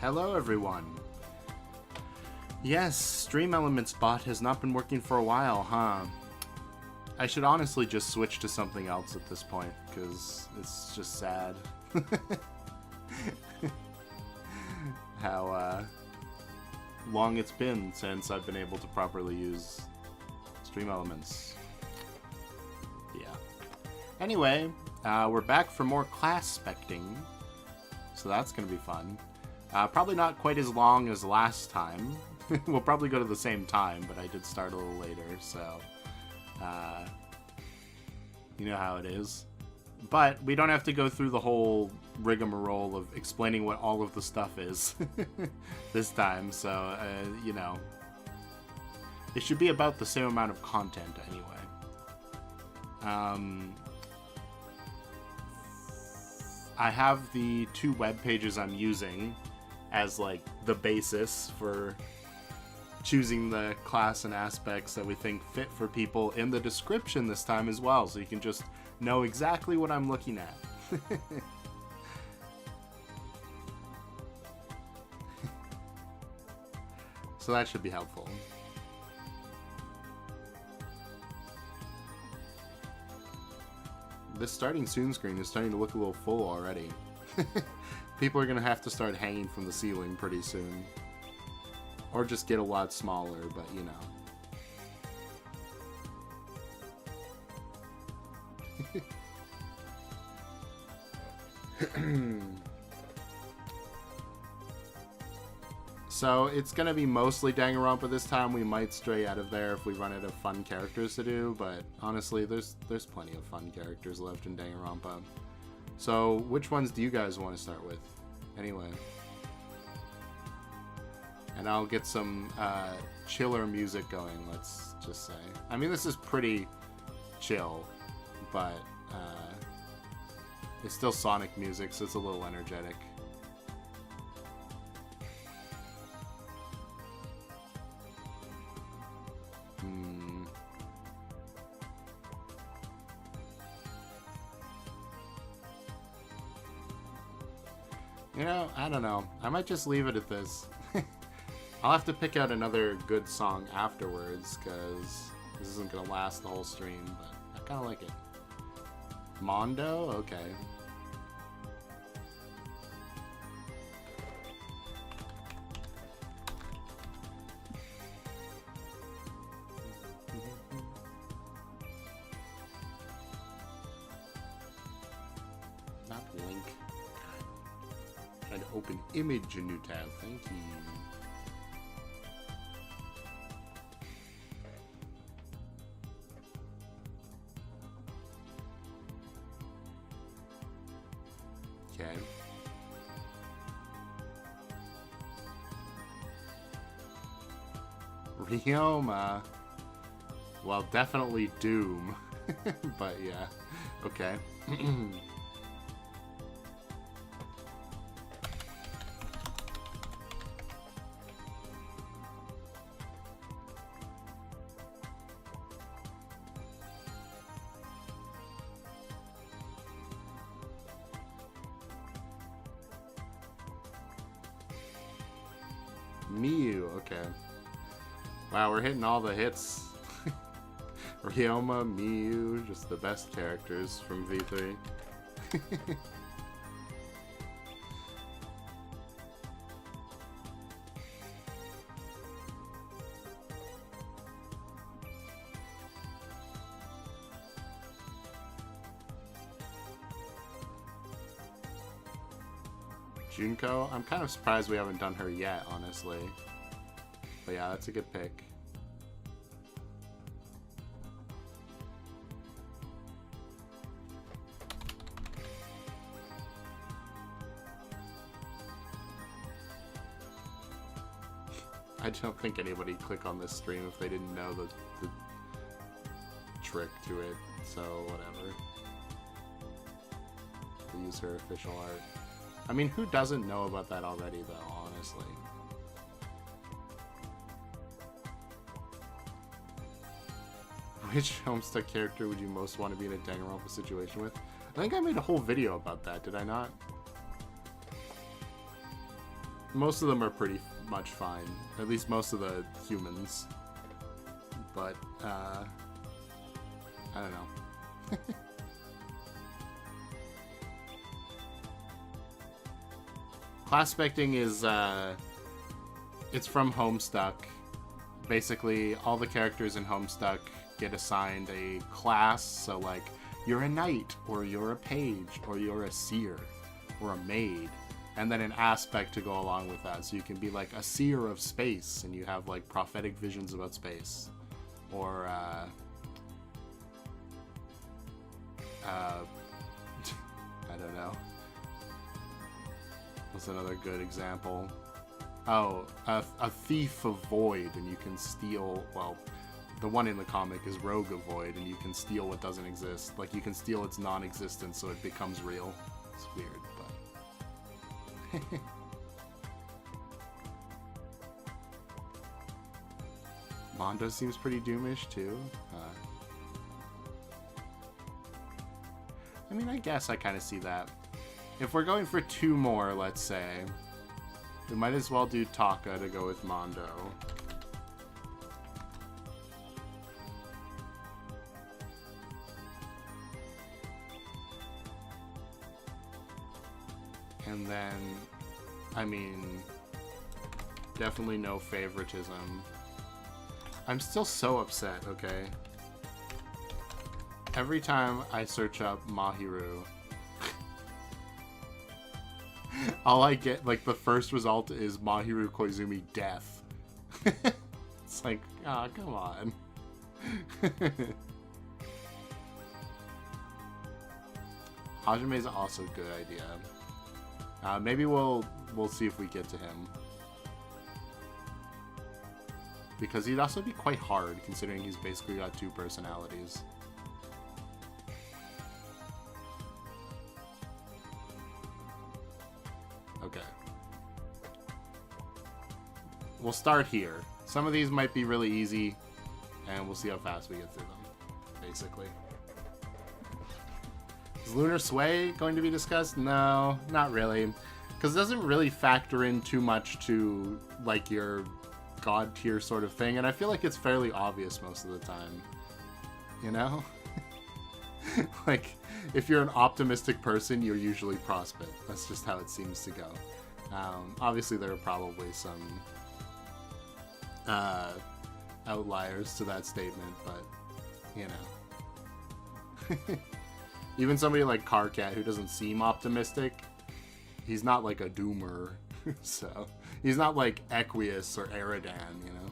Hello everyone. Yes, Stream Elements bot has not been working for a while, huh? I should honestly just switch to something else at this point, because it's just sad. How long it's been since I've been able to properly use Stream Elements. Yeah. Anyway, we're back for more Classpecting, so that's going to be fun. Probably not quite as long as last time. We'll probably go to the same time, but I did start a little later, so you know how it is. But we don't have to go through the whole rigmarole of explaining what all of the stuff is this time, so you know, it should be about the same amount of content anyway. I have the 2 web pages I'm using as like the basis for choosing the class and aspects that we think fit for people in the description this time as well, so you can just know exactly what I'm looking at. So that should be helpful. This starting soon screen is starting to look a little full already. People are going to have to start hanging from the ceiling pretty soon. Or just get a lot smaller, but you know. So it's going to be mostly Danganronpa this time. We might stray out of there if we run out of fun characters to do, but honestly, there's plenty of fun characters left in Danganronpa. So which ones do you guys want to start with? Anyway. And I'll get some chiller music going, let's just say. I mean, this is pretty chill, but it's still Sonic music, so it's a little energetic. You know, I don't know. I might just leave it at this. I'll have to pick out another good song afterwards, because this isn't going to last the whole stream, but I kind of like it. Mondo? Okay. Not Link. God. Trying to open image in new tab. Thank you. Okay. Ryoma. Well, definitely Doom. But yeah. Okay. Miyu, okay. Wow, we're hitting all the hits. Ryoma, Miyu, just the best characters from V3. Junko? I'm kind of surprised we haven't done her yet, honestly. But yeah, that's a good pick. I don't think anybody would click on this stream if they didn't know the trick to it, so whatever. We'll use her official art. I mean, who doesn't know about that already, though, honestly? Which Homestuck character would you most want to be in a Danganronpa situation with? I think I made a whole video about that, did I not? Most of them are pretty much fine. At least most of the humans. But, I don't know. Classpecting is, it's from Homestuck. Basically, all the characters in Homestuck get assigned a class, so like, you're a knight, or you're a page, or you're a seer, or a maid, and then an aspect to go along with that, so you can be like a seer of space, and you have like prophetic visions about space, or, I don't know. What's another good example? Oh, a thief of void, and you can steal, well, the one in the comic is rogue of void, and you can steal what doesn't exist. Like, you can steal its non-existence so it becomes real. It's weird, but... Mondo seems pretty doomish, too. I mean, I guess I kind of see that. If we're going for 2 more, let's say, we might as well do Taka to go with Mondo. And then, I mean, definitely no favoritism. I'm still so upset, okay? Every time I search up Mahiru, all I get, like, the first result is Mahiru Koizumi death. It's like, ah, oh, come on. Hajime is also a good idea. Maybe we'll see if we get to him. Because he'd also be quite hard, considering he's basically got 2 personalities. Okay. We'll start here. Some of these might be really easy, and we'll see how fast we get through them, basically. Is Lunar Sway going to be discussed? No, not really. Because it doesn't really factor in too much to, like, your god tier sort of thing, and I feel like it's fairly obvious most of the time. You know? Like, if you're an optimistic person, you're usually Prospect. That's just how it seems to go. Obviously, there are probably some outliers to that statement, but, you know. Even somebody like Carcat, who doesn't seem optimistic, he's not like a doomer, so he's not like Equius or Eridan, you know?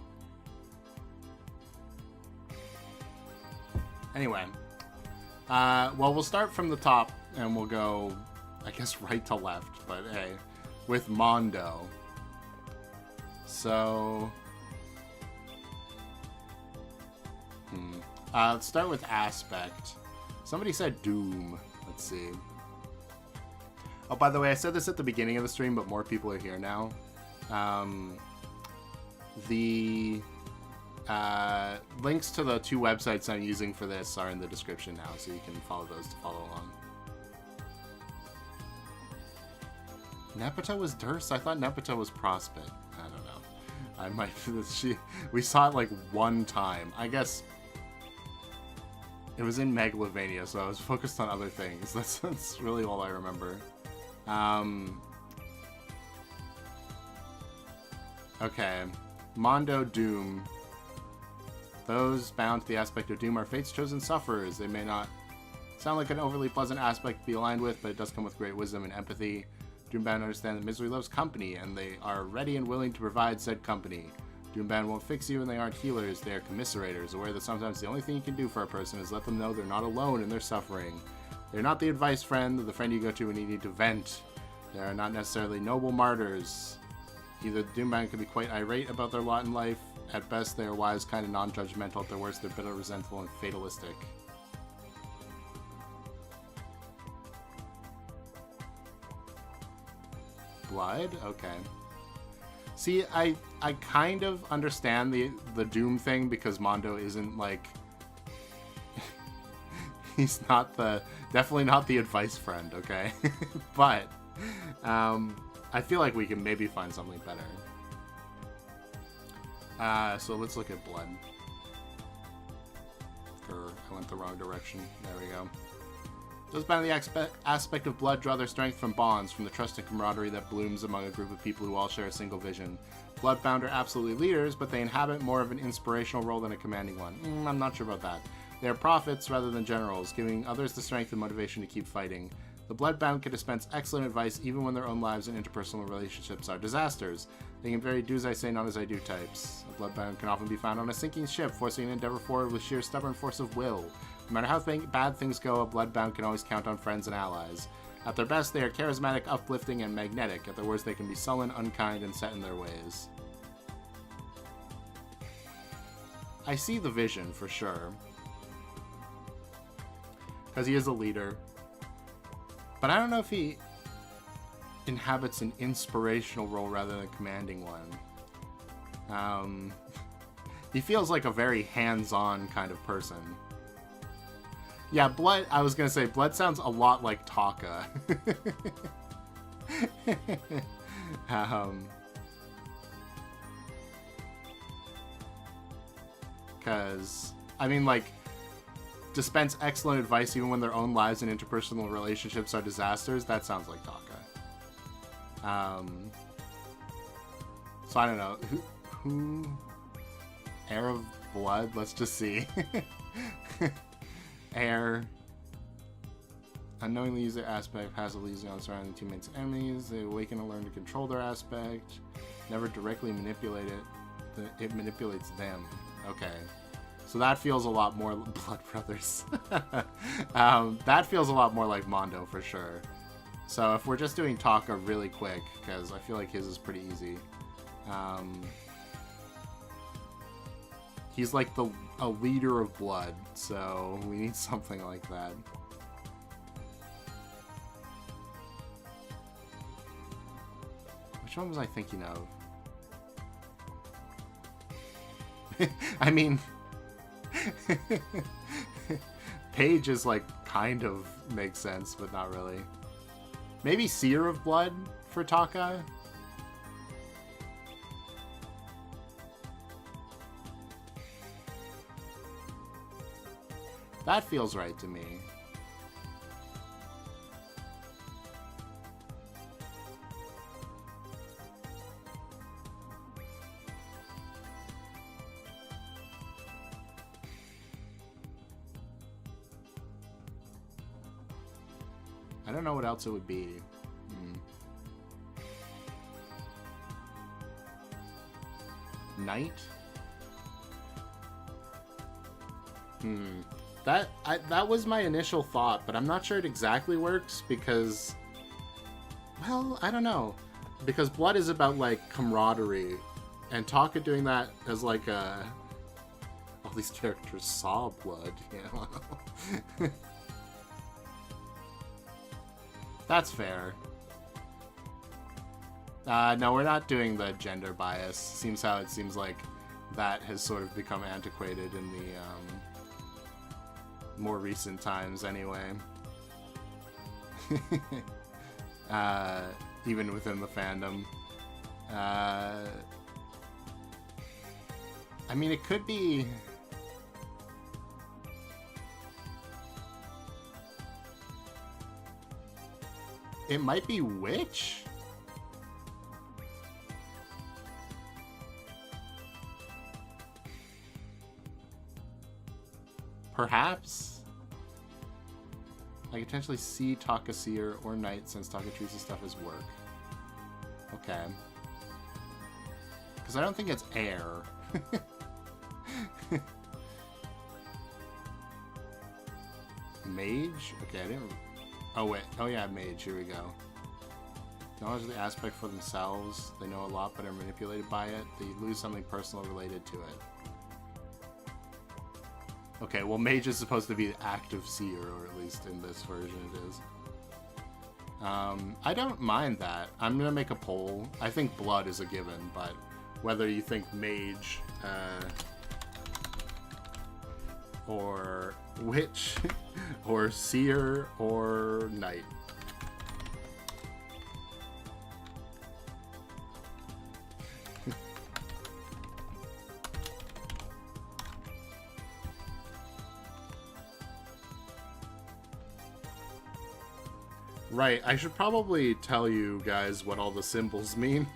Anyway. Well, we'll start from the top, and we'll go, I guess, right to left, but hey, with Mondo. So... let's start with Aspect. Somebody said Doom. Let's see. Oh, by the way, I said this at the beginning of the stream, but more people are here now. The links to the 2 websites I'm using for this are in the description now, so you can follow those to follow along. Nepeta was Durst? I thought Nepeta was Prospect. I don't know. I might... we saw it like 1 time. I guess... It was in Megalovania, so I was focused on other things. That's really all I remember. Okay. Mondo Doom. Those bound to the aspect of Doom are fate's chosen sufferers. They may not sound like an overly pleasant aspect to be aligned with, but it does come with great wisdom and empathy. Doombound understand that misery loves company, and they are ready and willing to provide said company. Doombound won't fix you, and they aren't healers, they are commiserators, aware that sometimes the only thing you can do for a person is let them know they're not alone in their suffering. They're not the advice friend, or the friend you go to when you need to vent. They are not necessarily noble martyrs. Either the Doombound can be quite irate about their lot in life. At best, they are wise, kind, and non-judgmental. At their worst, they're bitter, resentful, and fatalistic. Blood? Okay. See, I kind of understand the Doom thing, because Mondo isn't, like... he's not the... definitely not the advice friend, okay? But, I feel like we can maybe find something better. So let's look at blood. I went the wrong direction. There we go. Those bound to the aspect of blood draw their strength from bonds, from the trust and camaraderie that blooms among a group of people who all share a single vision. Bloodbound are absolutely leaders, but they inhabit more of an inspirational role than a commanding one. I'm not sure about that. They are prophets rather than generals, giving others the strength and motivation to keep fighting. The Bloodbound can dispense excellent advice even when their own lives and interpersonal relationships are disasters. They can vary do's I say, not as I do types. A Bloodbound can often be found on a sinking ship, forcing an endeavor forward with sheer stubborn force of will. No matter how bad things go, a Bloodbound can always count on friends and allies. At their best, they are charismatic, uplifting, and magnetic. At their worst, they can be sullen, unkind, and set in their ways. I see the vision, for sure. Because he is a leader. But I don't know if he inhabits an inspirational role rather than a commanding one. He feels like a very hands-on kind of person. Yeah, Blood, I was going to say, Blood sounds a lot like Taka. Because, I mean, like, dispense excellent advice even when their own lives and interpersonal relationships are disasters. That sounds like Taka. So I don't know. Who? Heir of Blood? Let's just see. Heir. Unknowingly use their aspect, passively using on surrounding teammates and enemies. They awaken and learn to control their aspect. Never directly manipulate it. It manipulates them. Okay. So that feels a lot more Blood Brothers. That feels a lot more like Mondo for sure. So if we're just doing Taka really quick, because I feel like his is pretty easy. He's like a leader of blood, so we need something like that. Which one was I thinking of? I mean, Paige is like kind of makes sense, but not really. Maybe Seer of Blood for Taka? That feels right to me. I don't know what else it would be. Knight? That was my initial thought, but I'm not sure it exactly works because, well, I don't know. Because Blood is about, like, camaraderie, and Taka doing that as, like, a... All these characters saw Blood, you know? That's fair. No, we're not doing the gender bias. Seems how it seems like that has sort of become antiquated in the, more recent times anyway. Even within the fandom. I mean, it could be... It might be Witch? Perhaps? I could potentially see Taka Seer or Knight since Taka treats his stuff as work. Okay. Because I don't think it's air. Mage? Okay, I didn't... Oh, wait. Oh, yeah, Mage. Here we go. Knowledge of the aspect for themselves. They know a lot but are manipulated by it. They lose something personal related to it. Okay, well, Mage is supposed to be the active seer, or at least in this version it is. I don't mind that. I'm going to make a poll. I think Blood is a given, but whether you think Mage, or Witch, or Seer, or Knight. Right, I should probably tell you guys what all the symbols mean.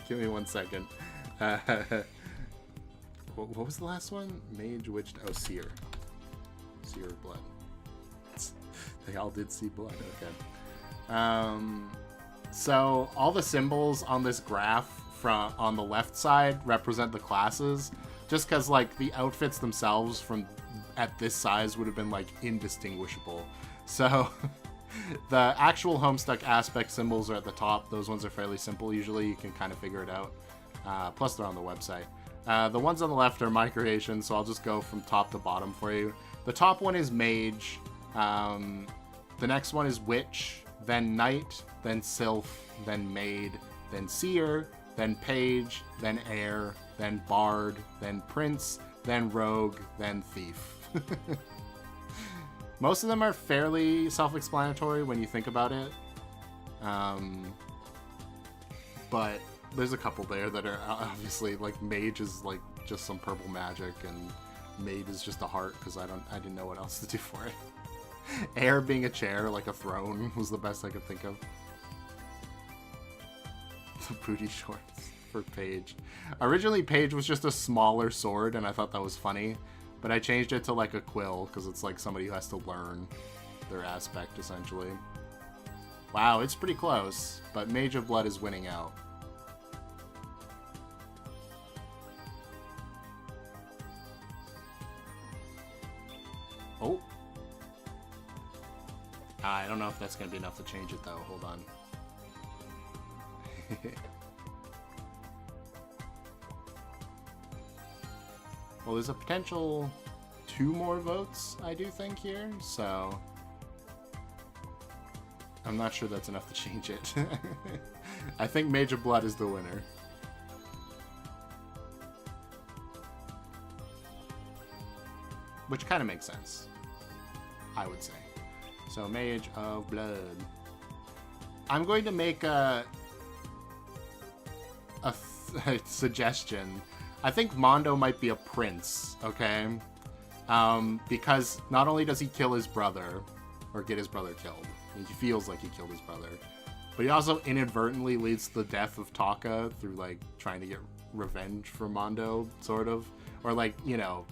Give me 1 second. What was the last one? Mage, witch, oh, seer. Seer of blood. They all did see blood, okay. So all the symbols on this graph on the left side represent the classes, just because like the outfits themselves from at this size would have been like indistinguishable. So the actual Homestuck aspect symbols are at the top. Those ones are fairly simple usually. You can kind of figure it out. Plus they're on the website. The ones on the left are my creation, so I'll just go from top to bottom for you. The top one is Mage. The next one is Witch, then Knight, then Sylph, then Maid, then Seer, then Page, then Heir, then Bard, then Prince, then Rogue, then Thief. Most of them are fairly self-explanatory when you think about it. But there's a couple there that are obviously, like, Mage is like just some purple magic, and Maid is just a heart because I didn't know what else to do for it. Heir being a chair, like a throne, was the best I could think of. The booty shorts for Page. Originally, Page was just a smaller sword, and I thought that was funny. But I changed it to like a quill, because it's like somebody who has to learn their aspect, essentially. Wow, it's pretty close, but Mage of Blood is winning out. Oh. I don't know if that's going to be enough to change it, though. Hold on. Well, there's a potential 2 more votes, I do think, here, so I'm not sure that's enough to change it. I think Mage of Blood is the winner. Which kind of makes sense, I would say. So, Mage of Blood. I'm going to make a suggestion. I think Mondo might be a prince, okay? Because not only does he kill his brother, or get his brother killed, he feels like he killed his brother, but he also inadvertently leads to the death of Taka through, like, trying to get revenge for Mondo, sort of. Or, like, you know,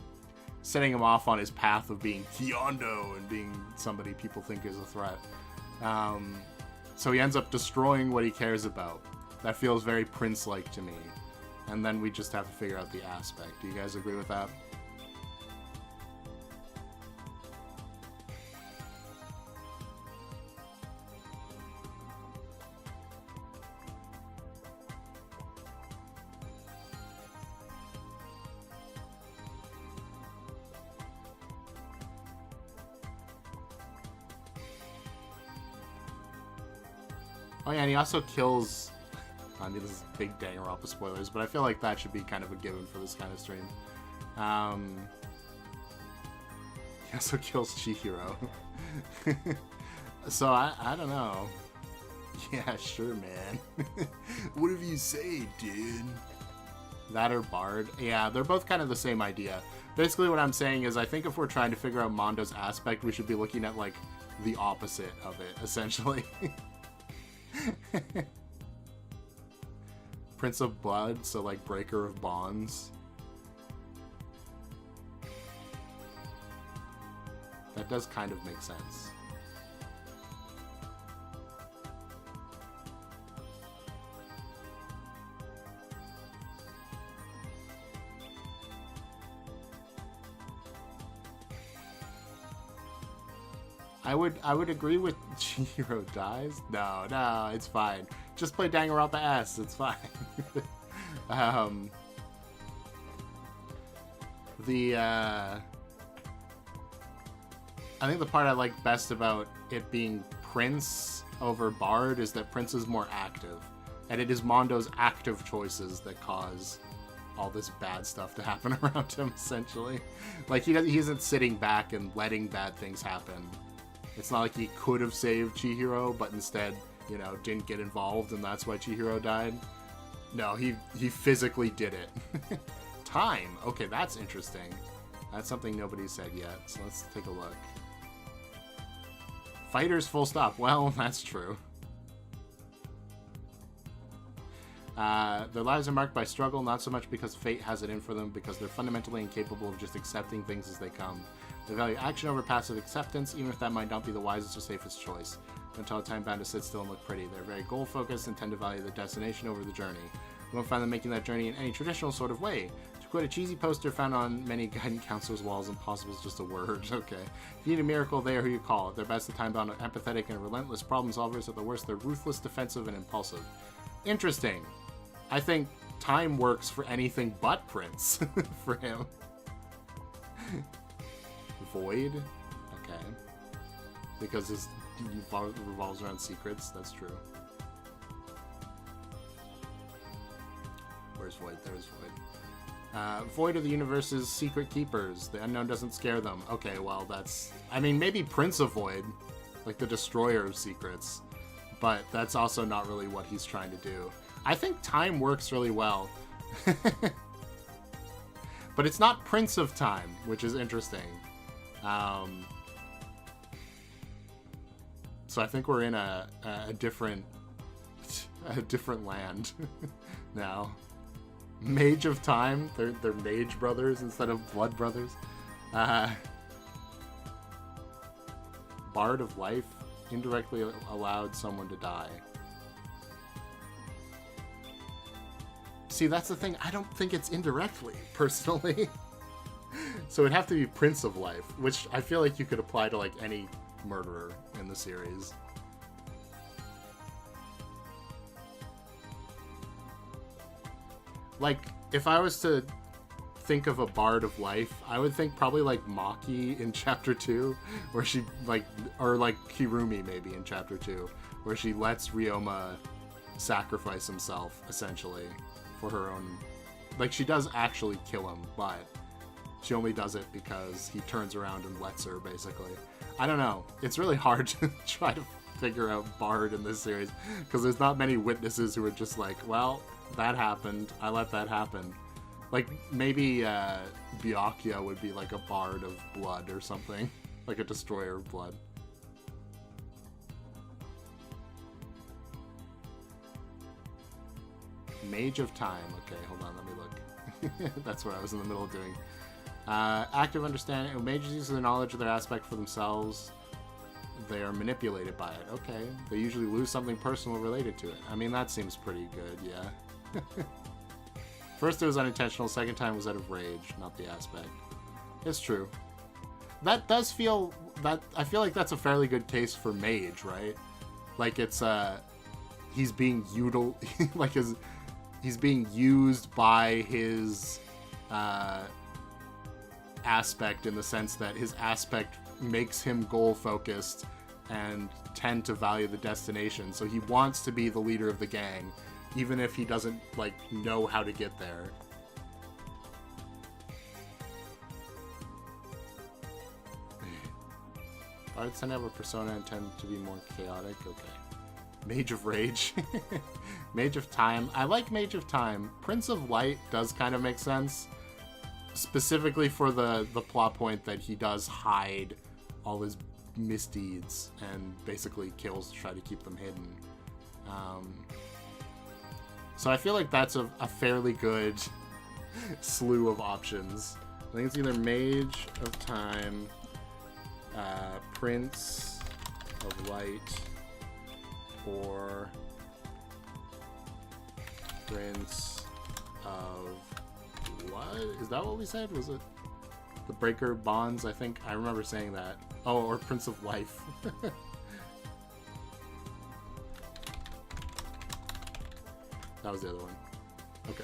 setting him off on his path of being Kyondo and being somebody people think is a threat. So he ends up destroying what he cares about. That feels very prince-like to me. And then we just have to figure out the aspect. Do you guys agree with that? Oh yeah, and he also kills... I mean, this is big Danganronpa spoilers, but I feel like that should be kind of a given for this kind of stream. He also kills Chihiro. So, I don't know. Yeah, sure, man. Whatever you say, dude. That or Bard. Yeah, they're both kind of the same idea. Basically, what I'm saying is I think if we're trying to figure out Mondo's aspect, we should be looking at, like, the opposite of it, essentially. Prince of Blood, so like Breaker of Bonds. That does kind of make sense. I would agree with Chihiro dies. No, it's fine. Just play Danganronpa S. It's fine. I think the part I like best about it being Prince over Bard is that Prince is more active, and it is Mondo's active choices that cause all this bad stuff to happen around him. Essentially, like he isn't sitting back and letting bad things happen. It's not like he could have saved Chihiro, but instead, you know, didn't get involved, and that's why Chihiro died. No, he physically did it. Time. Okay, that's interesting. That's something nobody's said yet, so let's take a look. Fighters full stop. Well, that's true. Their lives are marked by struggle, not so much because fate has it in for them, because they're fundamentally incapable of just accepting things as they come. They value action over passive acceptance, even if that might not be the wisest or safest choice. Don't tell a time bound to sit still and look pretty. They're very goal-focused and tend to value the destination over the journey. You won't find them making that journey in any traditional sort of way. To quote a cheesy poster found on many guidance counselors' walls, impossible is just a word. Okay. If you need a miracle, they are who you call. At their best, the time-bound, empathetic, and relentless problem solvers. At the worst, they're ruthless, defensive, and impulsive. Interesting. I think time works for anything but Prince for him. Void? Okay. Because his revolves around secrets, that's true. Where's Void? There's Void. Void are the universe's secret keepers. The unknown doesn't scare them. Okay, well, that's... I mean, maybe Prince of Void, like the destroyer of secrets, but that's also not really what he's trying to do. I think time works really well. But it's not Prince of Time, which is interesting. So I think we're in a different land now. Mage of Time. They're Mage brothers instead of Blood brothers. Bard of Life. Indirectly allowed someone to die. See, that's the thing. I don't think it's indirectly, personally. So it'd have to be Prince of Life, which I feel like you could apply to, like, any murderer in the series. Like, if I was to think of a Bard of Life, I would think probably, like, Maki in Chapter 2, where she, like, or, like, Kirumi, maybe, in Chapter 2, where she lets Ryoma sacrifice himself, essentially, for her own... Like, she does actually kill him, but she only does it because he turns around and lets her, basically. I don't know. It's really hard to try to figure out Bard in this series, because there's not many witnesses who are just like, well, that happened. I let that happen. Like, maybe Byakuya would be like a Bard of Blood or something. Like a Destroyer of Blood. Mage of Time. Okay, hold on, let me look. That's what I was in the middle of doing. Active understanding. Mages use their knowledge of their aspect for themselves. They are manipulated by it. Okay. They usually lose something personal related to it. I mean, that seems pretty good, yeah. First it was unintentional, second time was out of rage, not the aspect. It's true. That does feel... I feel like that's a fairly good case for Mage, right? Like, it's, he's being he's being used by his, aspect, in the sense that his aspect makes him goal-focused and tend to value the destination. So he wants to be the leader of the gang, even if he doesn't, like, know how to get there. Bards tend to have a persona and tend to be more chaotic. Okay. Mage of Rage. Mage of Time. I like Mage of Time. Prince of Light does kind of make sense. Specifically for the plot point that he does hide all his misdeeds and basically kills to try to keep them hidden. So I feel like that's a fairly good slew of options. I think it's either Mage of Time, Prince of Light, or Prince of... What? Is that what we said? Was it the Breaker Bonds? I think I remember saying that. Oh, or Prince of Life. That was the other one. Okay.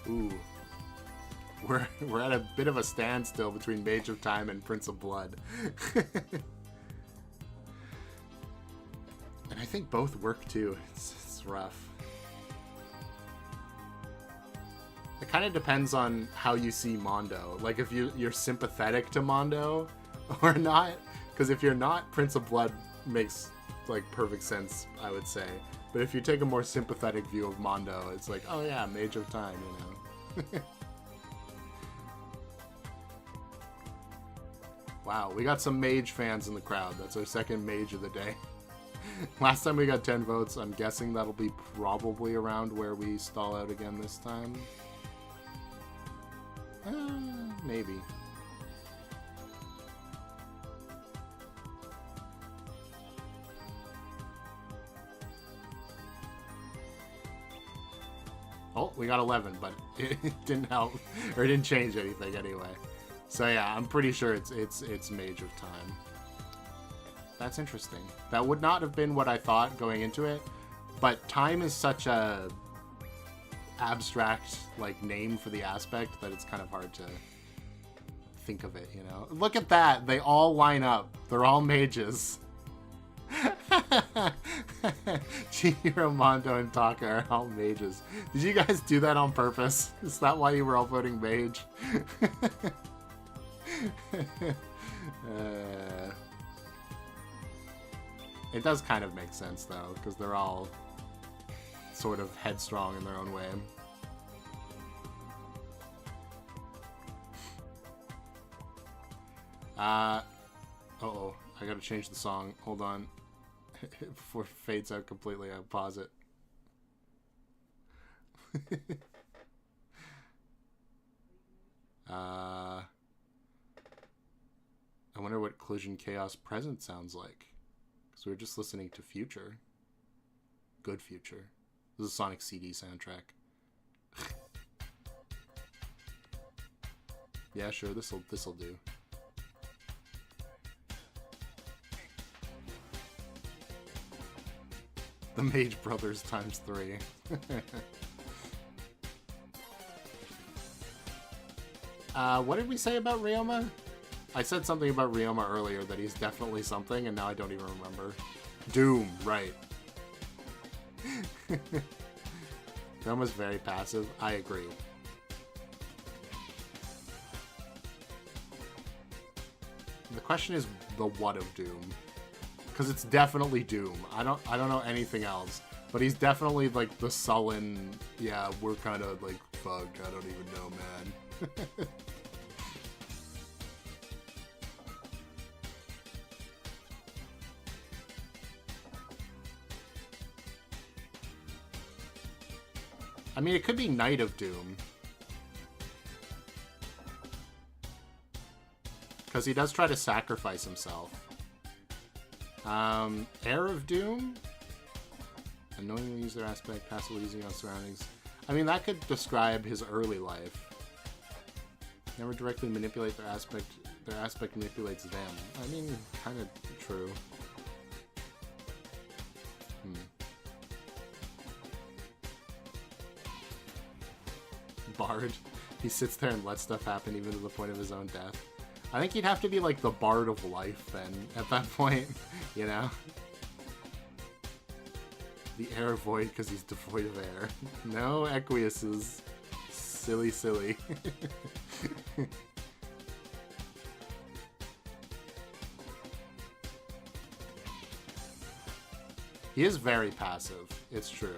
Ooh. We're at a bit of a standstill between Mage of Time and Prince of Blood. And I think both work too. It's rough. It kind of depends on how you see Mondo. Like if you're sympathetic to Mondo or not. Because if you're not, Prince of Blood makes like perfect sense, I would say. But if you take a more sympathetic view of Mondo, it's like, oh yeah, Mage of Time, you know. Wow, we got some Mage fans in the crowd. That's our second Mage of the day. Last time we got 10 votes. I'm guessing that'll be probably around where we stall out again this time. Maybe. Oh, we got 11, but it didn't help, or it didn't change anything anyway. So yeah, I'm pretty sure it's Mage of Time. That's interesting. That would not have been what I thought going into it, but time is such a abstract like name for the aspect that it's kind of hard to think of it, you know. Look at that, they all line up. They're all mages. Chihiro, Mondo, and Taka are all mages. Did you guys do that on purpose? Is that why you were all voting mage? It does kind of make sense though, because they're all sort of headstrong in their own way. Uh-oh, I gotta change the song. Hold on. Before it fades out completely, I'll pause it. I wonder what Collision Chaos Present sounds like. Because we were just listening to Future. Good Future. This is a Sonic CD soundtrack. Yeah, sure, this'll do. The Mage Brothers times 3. What did we say about Ryoma? I said something about Ryoma earlier, that he's definitely something, and now I don't even remember. Doom, right. Ryoma's very passive. I agree. The question is the what of Doom. Because it's definitely Doom. I don't know anything else. But he's definitely like the sullen, yeah, we're kind of like, fuck, I don't even know, man. I mean, it could be Knight of Doom. Because he does try to sacrifice himself. Heir of Doom? Unknowingly use their aspect, passively using on surroundings. I mean, that could describe his early life. Never directly manipulate their aspect manipulates them. I mean, kind of true. Bard. He sits there and lets stuff happen even to the point of his own death. I think he'd have to be like the Bard of Life then, at that point, you know? The air void because he's devoid of air. No Equiuses. Silly, silly. He is very passive, it's true.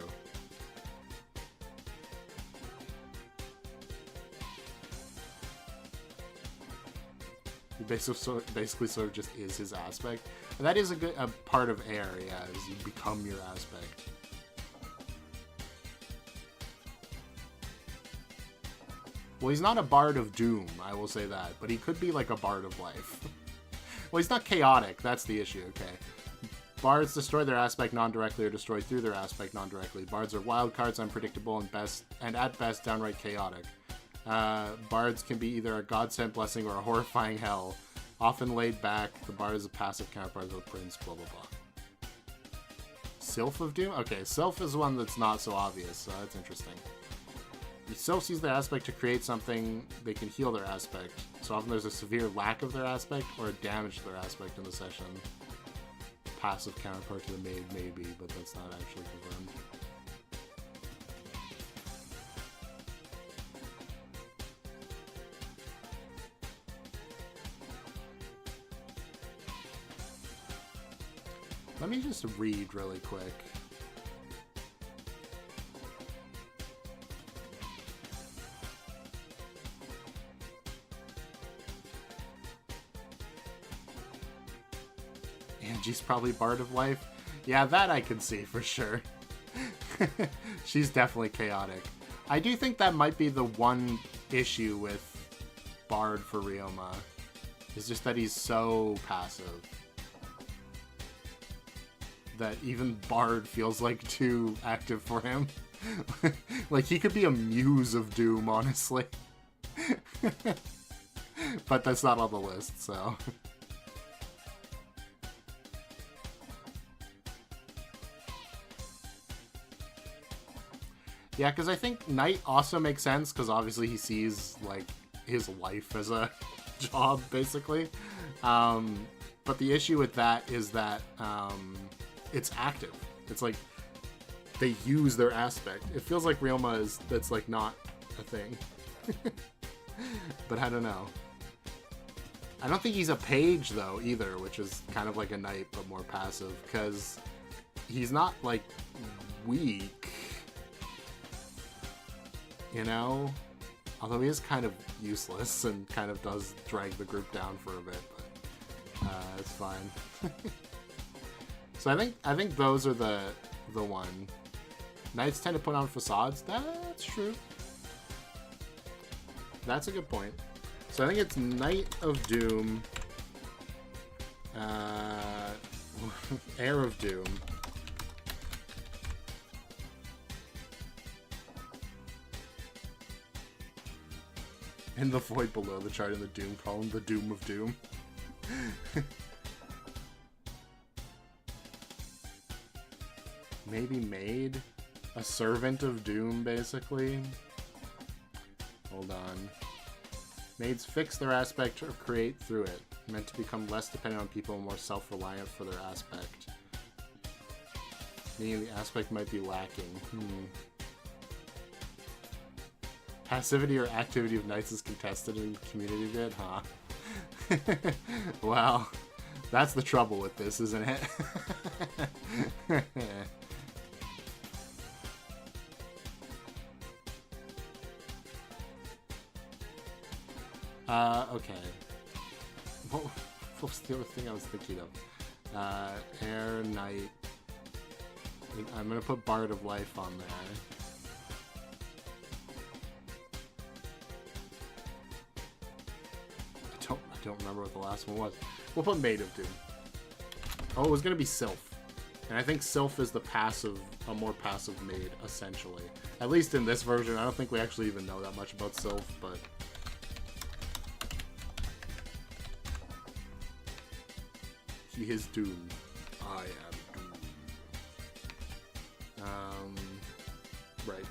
He basically sort of just is his aspect. And that is a part of air, yeah, is you become your aspect. Well, he's not a Bard of Doom, I will say that, but he could be like a Bard of Life. Well, he's not chaotic, that's the issue, okay. Bards destroy their aspect non-directly or destroy through their aspect non-directly. Bards are wild cards, unpredictable, and at best downright chaotic. Bards can be either a godsend blessing or a horrifying hell. Often laid back, the Bard is a passive counterpart of the Prince, blah blah blah. Sylph of Doom? Okay, Sylph is one that's not so obvious, so that's interesting. The Sylphs use their aspect to create something, they can heal their aspect. So often there's a severe lack of their aspect or a damage to their aspect in the session. passive counterpart to the maid, maybe, but that's not actually confirmed. Let me just read really quick. Angie's probably Bard of Life. Yeah, that I can see for sure. She's definitely chaotic. I do think that might be the one issue with Bard for Ryoma. It's just that he's so passive. That even Bard feels like too active for him. Like, he could be a muse of Doom, honestly. But that's not on the list, so... Yeah, because I think Knight also makes sense, because obviously he sees, like, his life as a job, basically. But the issue with that is that it's active. It's like, they use their aspect. It feels like Ryoma is, that's, like, not a thing. But I don't know. I don't think he's a page, though, either, which is kind of like a Knight, but more passive, because he's not, like, weak. You know? Although he is kind of useless and kind of does drag the group down for a bit, but it's fine. So I think those are the one. Knights tend to put on facades. That's true. That's a good point. So I think it's Knight of Doom, Heir of Doom, in the void below the chart in the Doom column, the Doom of Doom. Maybe Maid? A servant of Doom, basically? Hold on. Maids fix their aspect or create through it. Meant to become less dependent on people and more self-reliant for their aspect. Meaning the aspect might be lacking. Passivity or activity of knights is contested in community vid, huh? Well, that's the trouble with this, isn't it? Okay. What was the other thing I was thinking of? Air, Knight. I'm gonna put Bard of Life on there. I don't remember what the last one was. We'll put Maid of Doom. Oh, it was gonna be Sylph. And I think Sylph is the passive, a more passive maid, essentially. At least in this version. I don't think we actually even know that much about Sylph, but... He is Doom. I am Doom. Right.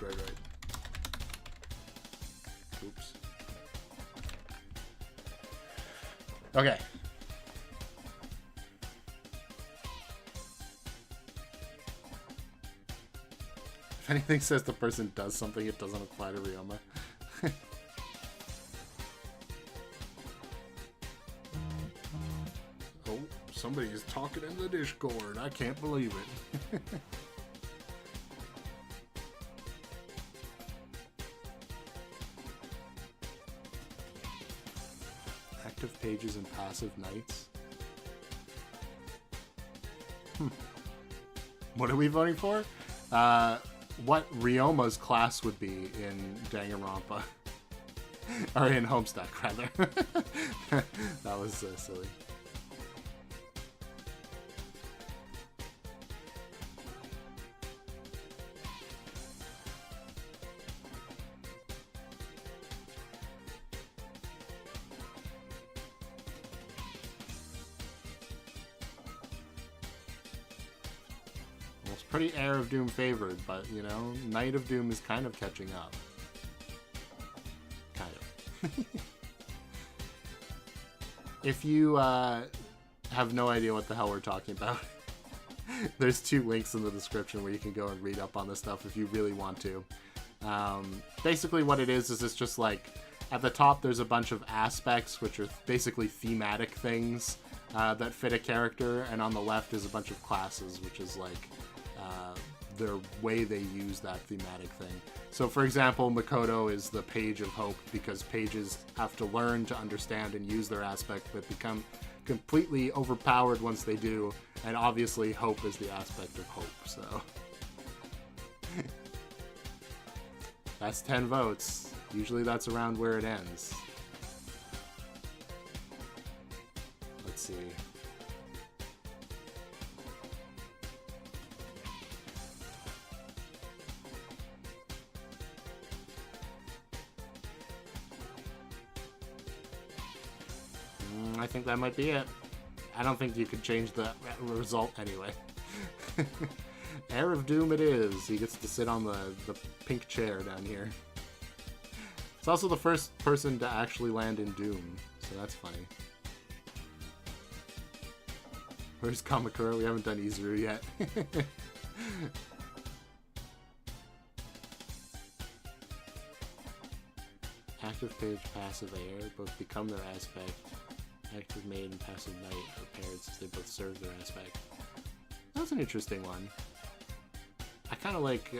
Oops. Okay. If anything says the person does something, it doesn't apply to Ryoma. Oh, somebody is talking in the Discord. I can't believe it. Active pages and passive knights. What are we voting for? What Ryoma's class would be in Danganronpa. Or in Homestuck, rather. That was silly. Pretty Heir of Doom favored, but, you know, Knight of Doom is kind of catching up. Kind of. If you have no idea what the hell we're talking about, There's 2 links in the description where you can go and read up on this stuff if you really want to. Basically what it is it's just like, at the top there's a bunch of aspects, which are basically thematic things that fit a character, and on the left is a bunch of classes, which is like the way they use that thematic thing. So for example, Makoto is the Page of Hope, because pages have to learn to understand and use their aspect, but become completely overpowered once they do, and obviously Hope is the aspect of Hope, so... That's 10 votes. Usually that's around where it ends. Let's see. I think that might be it. I don't think you could change the result anyway. Heir of Doom it is. He gets to sit on the pink chair down here. It's also the first person to actually land in Doom, so that's funny. Where's Kamakura? We haven't done Izuru yet. Active page, passive air, both become their aspect. Active maid and passive knight are paired since they both serve their aspect. That's an interesting one. I kind of like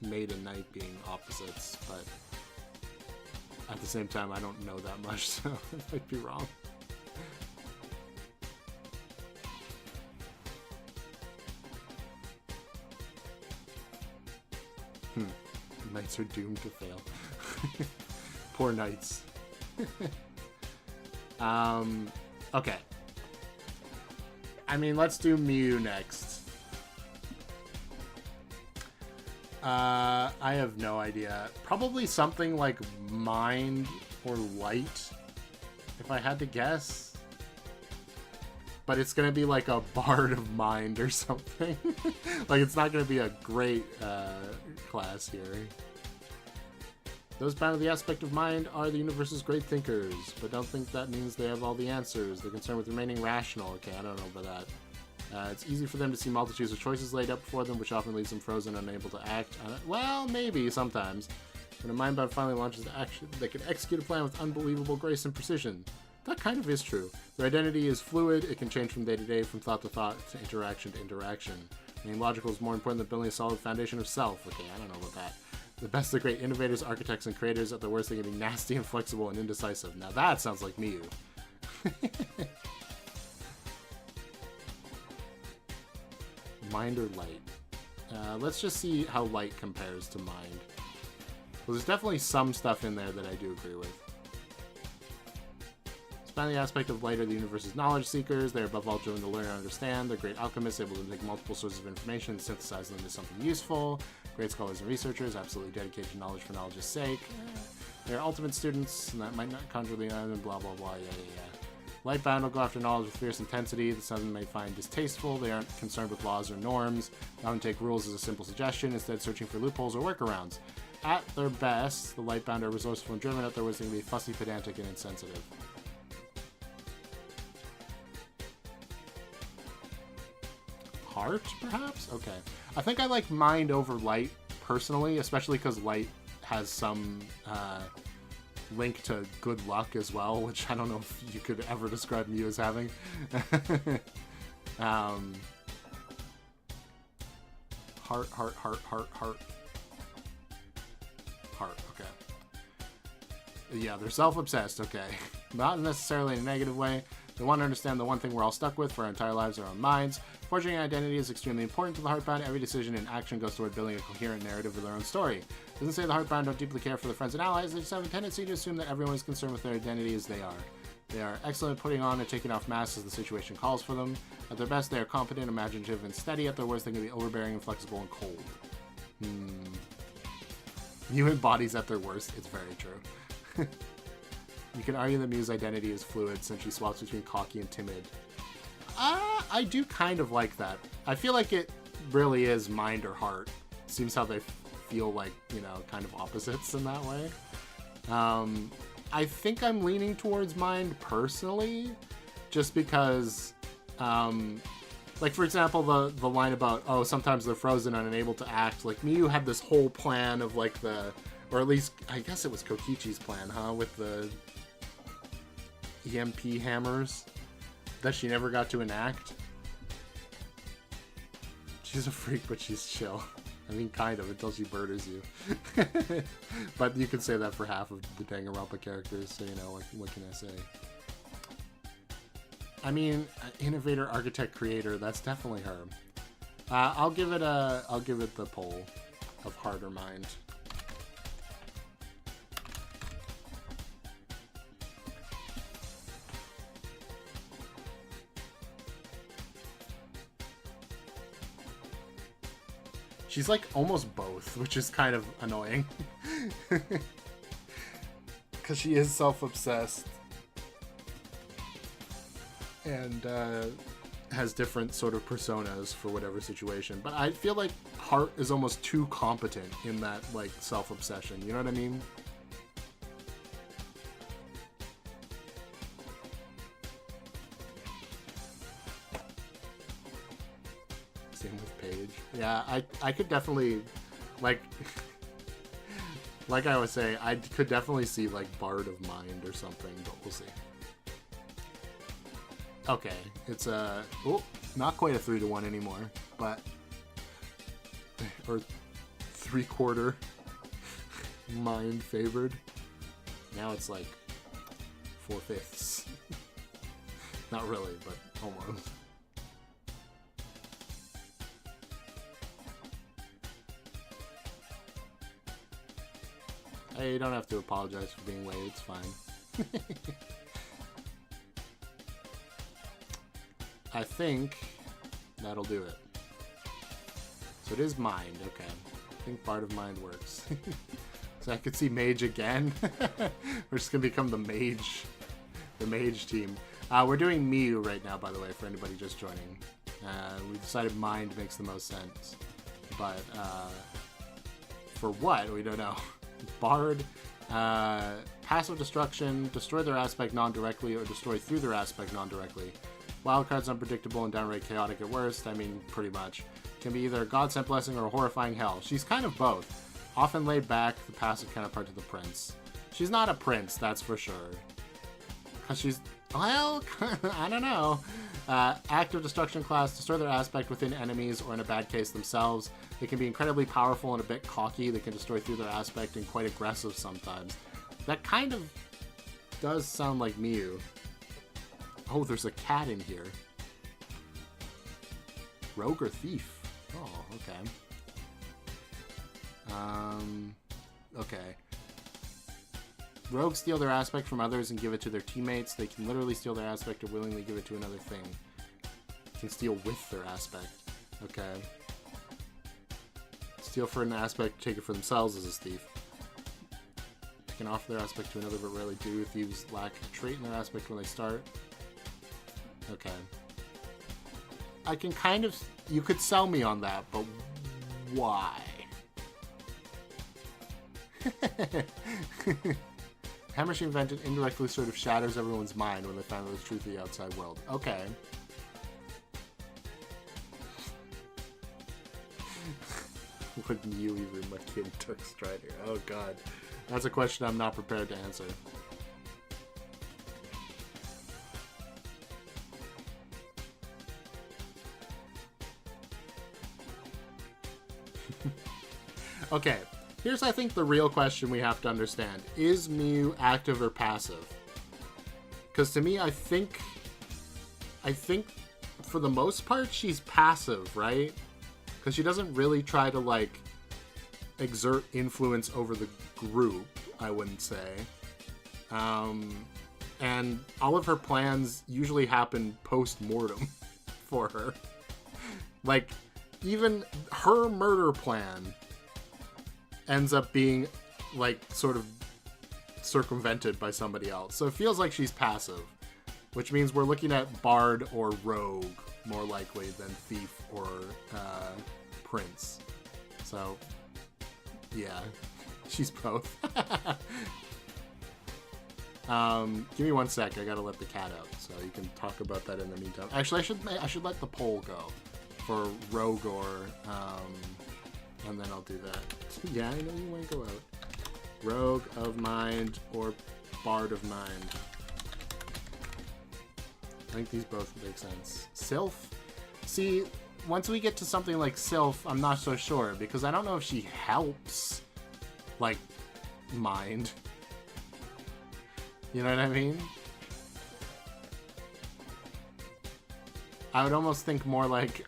maid and knight being opposites, but at the same time I don't know that much, so I might be wrong. Knights are doomed to fail. Poor knights. Okay. I mean, let's do Miu next. I have no idea. Probably something like Mind or Light, if I had to guess. But it's gonna be like a Bard of Mind or something. Like, it's not gonna be a great class here. Those bound to the aspect of mind are the universe's great thinkers, but don't think that means they have all the answers. They're concerned with remaining rational. Okay, I don't know about that. It's easy for them to see multitudes of choices laid up before them, which often leaves them frozen, unable to act. Well, maybe, sometimes. When a mind-bound finally launches action, they can execute a plan with unbelievable grace and precision. That kind of is true. Their identity is fluid. It can change from day to day, from thought to thought, to interaction to interaction. Being logical is more important than building a solid foundation of self. Okay, I don't know about that. The best of great innovators, architects, and creators. At the worst, they can be nasty, inflexible, and indecisive. Now that sounds like Miu. Mind or Light? Let's just see how Light compares to Mind. Well, there's definitely some stuff in there that I do agree with. Spanning the aspect of Light are the universe's knowledge seekers. They're above all driven to learn and understand. They're great alchemists, able to take multiple sources of information and synthesize them into something useful. Great scholars and researchers, absolutely dedicated to knowledge for knowledge's sake. They're ultimate students, and that might not conjure the island, blah blah blah, yeah. Lightbound will go after knowledge with fierce intensity. The some may find distasteful. They aren't concerned with laws or norms. They don't take rules as a simple suggestion, instead searching for loopholes or workarounds. At their best, the Lightbound are resourceful and driven. At their worst, they can be fussy, pedantic, and insensitive. Heart, perhaps? Okay. I think I like Mind over Light, personally, especially because Light has some link to good luck as well, which I don't know if you could ever describe Miu as having. Heart. Heart, okay. Yeah, they're self-obsessed, okay. Not necessarily in a negative way. They want to understand the one thing we're all stuck with for our entire lives, our own minds. Forging an identity is extremely important to the Heartbound. Every decision and action goes toward building a coherent narrative of their own story. It doesn't say the Heartbound don't deeply care for their friends and allies. They just have a tendency to assume that everyone is concerned with their identity as they are. They are excellent at putting on and taking off masks as the situation calls for them. At their best, they are competent, imaginative, and steady. At their worst, they can be overbearing, inflexible, and cold. Miu embodies at their worst. It's very true. You can argue that Miu's identity is fluid since she swaps between cocky and timid. I do kind of like that. I feel like it really is Mind or Heart. Seems how they feel like, you know, kind of opposites in that way. I think I'm leaning towards Mind personally, just because Like, for example, the line about, oh, sometimes they're frozen and unable to act. Like, Miyu had this whole plan of, like, or at least, I guess it was Kokichi's plan, huh? With the EMP hammers that she never got to enact. She's a freak, but she's chill. I mean, kind of, until she murders you. But you could say that for half of the Danganronpa characters, so, you know, what can I say? I mean, innovator, architect, creator, that's definitely her. I'll give it the poll of heart or mind. She's like almost both, which is kind of annoying. Because she is self-obsessed. And has different sort of personas for whatever situation. But I feel like Heart is almost too competent in that, like, self-obsession. You know what I mean? Same with Paige. Yeah, I could definitely, like... like I was saying, I could definitely see, like, Bard of Mind or something, but we'll see. Okay, it's not quite a 3-to-1 anymore, but or 3/4 mind favored. Now it's like 4/5. Not really, but almost. Hey, you don't have to apologize for being late. It's fine. I think that'll do it. So it is Mind, okay. I think Bard of Mind works. So I could see Mage again. We're just gonna become the Mage team. We're doing Miyu right now, by the way, for anybody just joining. We decided Mind makes the most sense. But for what? We don't know. Bard, passive destruction, destroy their aspect non-directly or destroy through their aspect non-directly. Wildcard's unpredictable and downright chaotic at worst. I mean, pretty much. Can be either a godsend blessing or a horrifying hell. She's kind of both. Often laid back, the passive counterpart to the prince. She's not a prince, that's for sure. Because she's, well, I don't know. Active destruction class, destroy their aspect within enemies or in a bad case themselves. They can be incredibly powerful and a bit cocky. They can destroy through their aspect and quite aggressive sometimes. That kind of does sound like Miyu. Oh, there's a cat in here. Rogue or thief? Oh, okay. Okay. Rogues steal their aspect from others and give it to their teammates. They can literally steal their aspect or willingly give it to another thing. Can steal with their aspect. Okay. Steal for an aspect, take it for themselves as a thief. They can offer their aspect to another but rarely do. Thieves lack a trait in their aspect when they start. Okay. I can kind of... You could sell me on that, but why? Hammer Machine invented indirectly sort of shatters everyone's mind when they find out the truth of the outside world. Okay. Wouldn't you even my kid took Strider? Oh god. That's a question I'm not prepared to answer. Okay, here's I think the real question we have to understand. Is Miyu active or passive? Because to me, I think for the most part she's passive, right? Because she doesn't really try to like exert influence over the group, I wouldn't say. And all of her plans usually happen post-mortem for her. Like, even her murder plan ends up being, like, sort of circumvented by somebody else. So it feels like she's passive, which means we're looking at Bard or Rogue more likely than Thief or Prince. So, yeah, she's both. Give me 1 sec. I gotta let the cat out, so you can talk about that in the meantime. Actually, I should let the poll go for Rogue or, and then I'll do that. Yeah, I know you want to go out. Rogue of Mind or Bard of Mind. I think these both make sense. Sylph? See, once we get to something like Sylph, I'm not so sure, because I don't know if she helps, like, Mind. You know what I mean? I would almost think more like,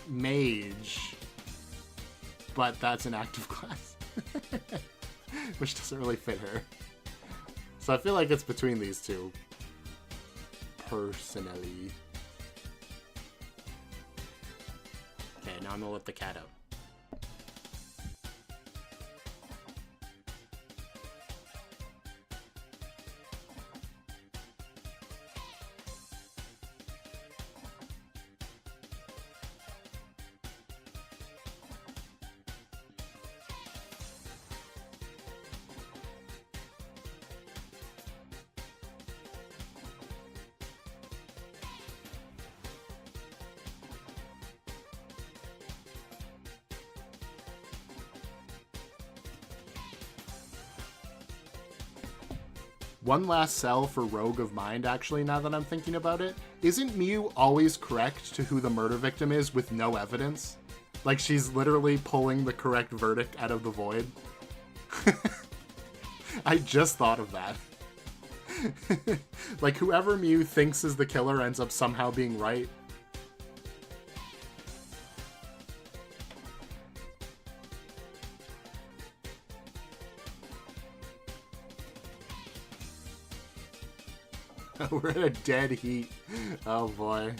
Mage, but that's an active class. Which doesn't really fit her. So I feel like it's between these two. Personally. Okay, now I'm gonna let the cat out. One last sell for Rogue of Mind, actually, now that I'm thinking about it. Isn't Mew always correct to who the murder victim is with no evidence? Like, she's literally pulling the correct verdict out of the void. I just thought of that. Like, whoever Mew thinks is the killer ends up somehow being right. We're in a dead heat. Oh boy.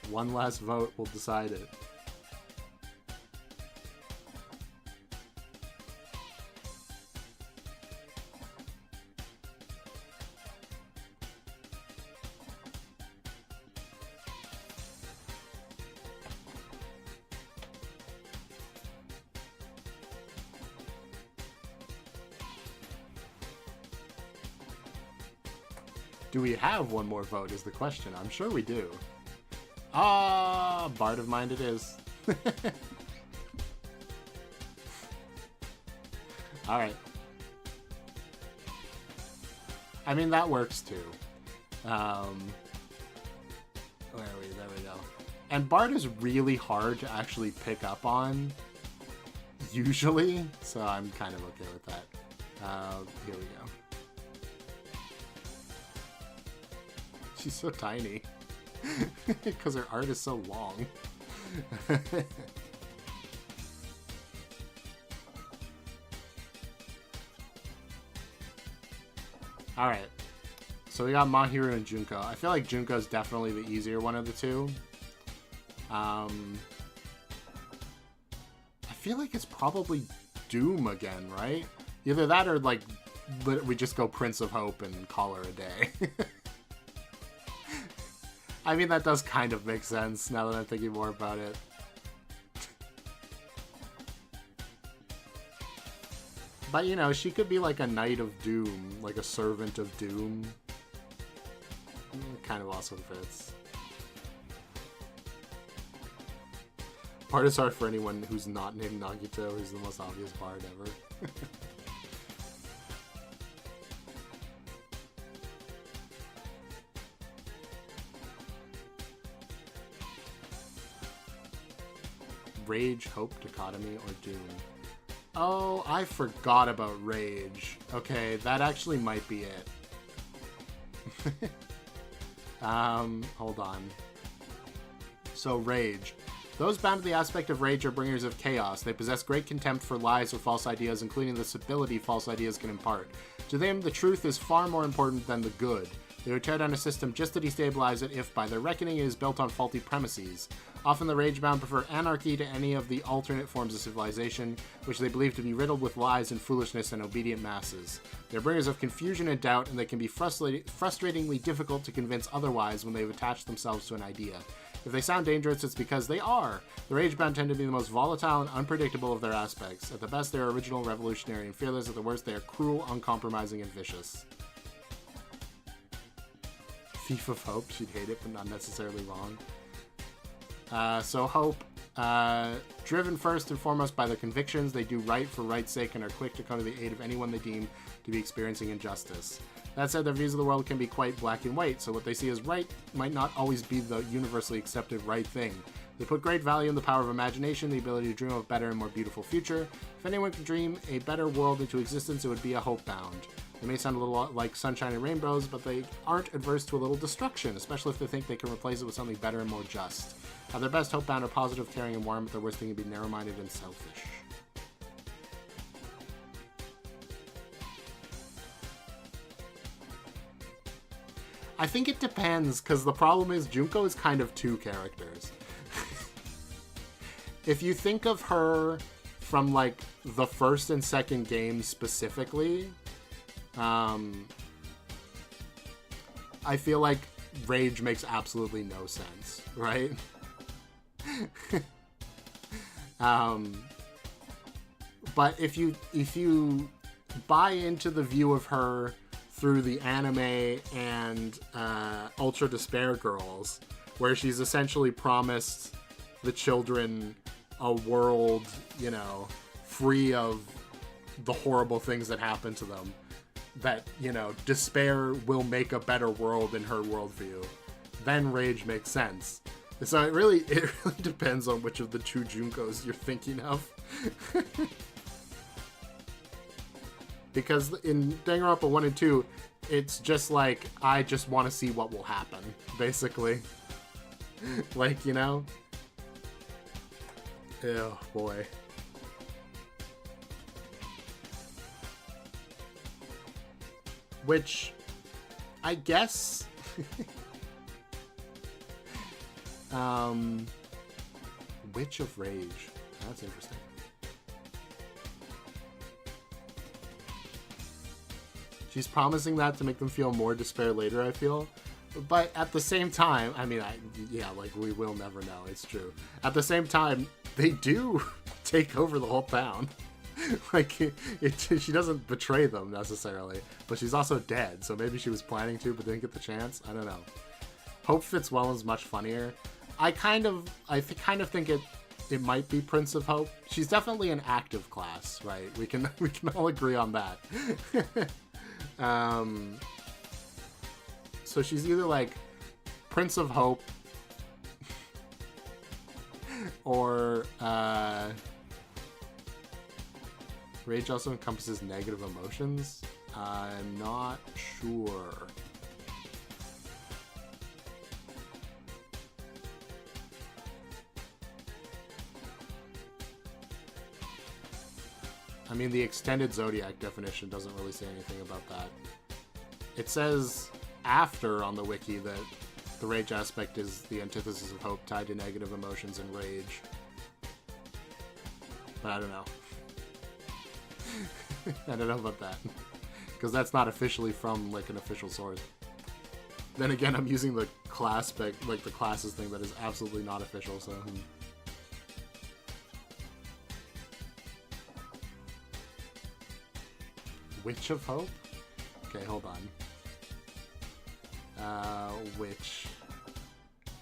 One last vote will decide it. Do we have one more vote is the question. I'm sure we do. Ah, Bard of Mind it is. Alright. I mean, that works too. Where are we? There we go. And Bard is really hard to actually pick up on, usually, so I'm kind of okay with that. Here we go. She's so tiny. Because her art is so long. Alright. So we got Mahiru and Junko. I feel like Junko is definitely the easier one of the two. I feel like it's probably Doom again, right? Either that or, like, we just go Prince of Hope and call her a day. I mean, that does kind of make sense now that I'm thinking more about it. But, you know, she could be like a Knight of Doom, like a Servant of Doom. It kind of also fits. Bard is hard for anyone who's not named Nagito, who's the most obvious Bard ever. Rage, Hope, Dichotomy, or Doom? Oh, I forgot about Rage. Okay, that actually might be it. Hold on. So, Rage. Those bound to the aspect of rage are bringers of chaos. They possess great contempt for lies or false ideas, including the stability false ideas can impart. To them, the truth is far more important than the good. They would tear down a system just to destabilize it if, by their reckoning, it is built on faulty premises. Often the Ragebound prefer anarchy to any of the alternate forms of civilization, which they believe to be riddled with lies and foolishness and obedient masses. They're bringers of confusion and doubt, and they can be frustratingly difficult to convince otherwise when they've attached themselves to an idea. If they sound dangerous, it's because they are. The Ragebound tend to be the most volatile and unpredictable of their aspects. At the best, they're original, revolutionary, and fearless. At the worst, they are cruel, uncompromising, and vicious. Thief of Hope. She'd hate it, but not necessarily wrong. So Hope, driven first and foremost by their convictions, they do right for right's sake and are quick to come to the aid of anyone they deem to be experiencing injustice. That said, their views of the world can be quite black and white, so what they see as right might not always be the universally accepted right thing. They put great value in the power of imagination, the ability to dream of a better and more beautiful future. If anyone could dream a better world into existence, it would be a Hope-bound. They may sound a little like sunshine and rainbows, but they aren't adverse to a little destruction, especially if they think they can replace it with something better and more just. At their best, Hope-bound are positive, caring, and warm, but their worst thing can be narrow-minded and selfish. I think it depends, because the problem is Junko is kind of two characters. If you think of her from, like, the first and second game specifically, I feel like Rage makes absolutely no sense, right? But if you buy into the view of her through the anime and Ultra Despair Girls, where she's essentially promised the children a world, you know, free of the horrible things that happen to them, that, you know, despair will make a better world in her worldview, then Rage makes sense. So it really depends on which of the two Junkos you're thinking of. Because in Danganronpa 1 and 2, it's just like, I just want to see what will happen, basically. Like, you know? Oh, boy. Which, I guess... Witch of Rage. That's interesting. She's promising that to make them feel more despair later, I feel. But at the same time, I mean, yeah, like, we will never know. It's true. At the same time, they do take over the whole town. Like, she doesn't betray them, necessarily. But she's also dead, so maybe she was planning to, but didn't get the chance. I don't know. Hope fits well and is much funnier. I kind of think it might be Prince of Hope. She's definitely an active class, right? We can all agree on that. So she's either like Prince of Hope or Rage also encompasses negative emotions. I'm not sure. I mean, the extended Zodiac definition doesn't really say anything about that. It says after on the wiki that the rage aspect is the antithesis of hope tied to negative emotions and rage. But I don't know. I don't know about that. Because that's not officially from, like, an official source. Then again, I'm using the class spec, like the classes thing that is absolutely not official, so... Witch of Hope? Okay, hold on. Witch.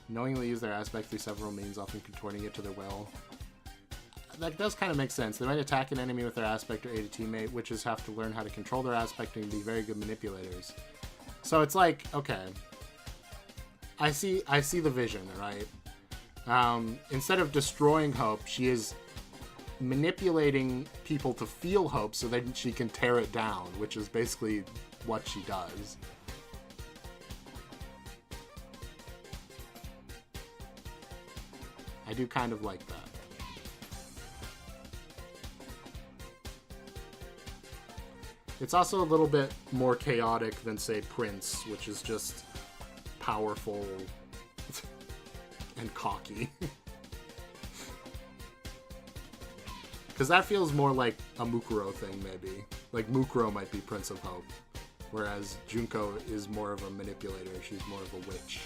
Knowingly use their aspect through several means, often contorting it to their will. That does kind of make sense. They might attack an enemy with their aspect or aid a teammate. Witches have to learn how to control their aspect and be very good manipulators. So it's like, okay. I see the vision, right? Instead of destroying hope, she is manipulating people to feel hope so that she can tear it down, which is basically what she does. I do kind of like that. It's also a little bit more chaotic than, say, Prince, which is just powerful and cocky. Because that feels more like a Mukuro thing, maybe. Like, Mukuro might be Prince of Hope. Whereas Junko is more of a manipulator. She's more of a witch.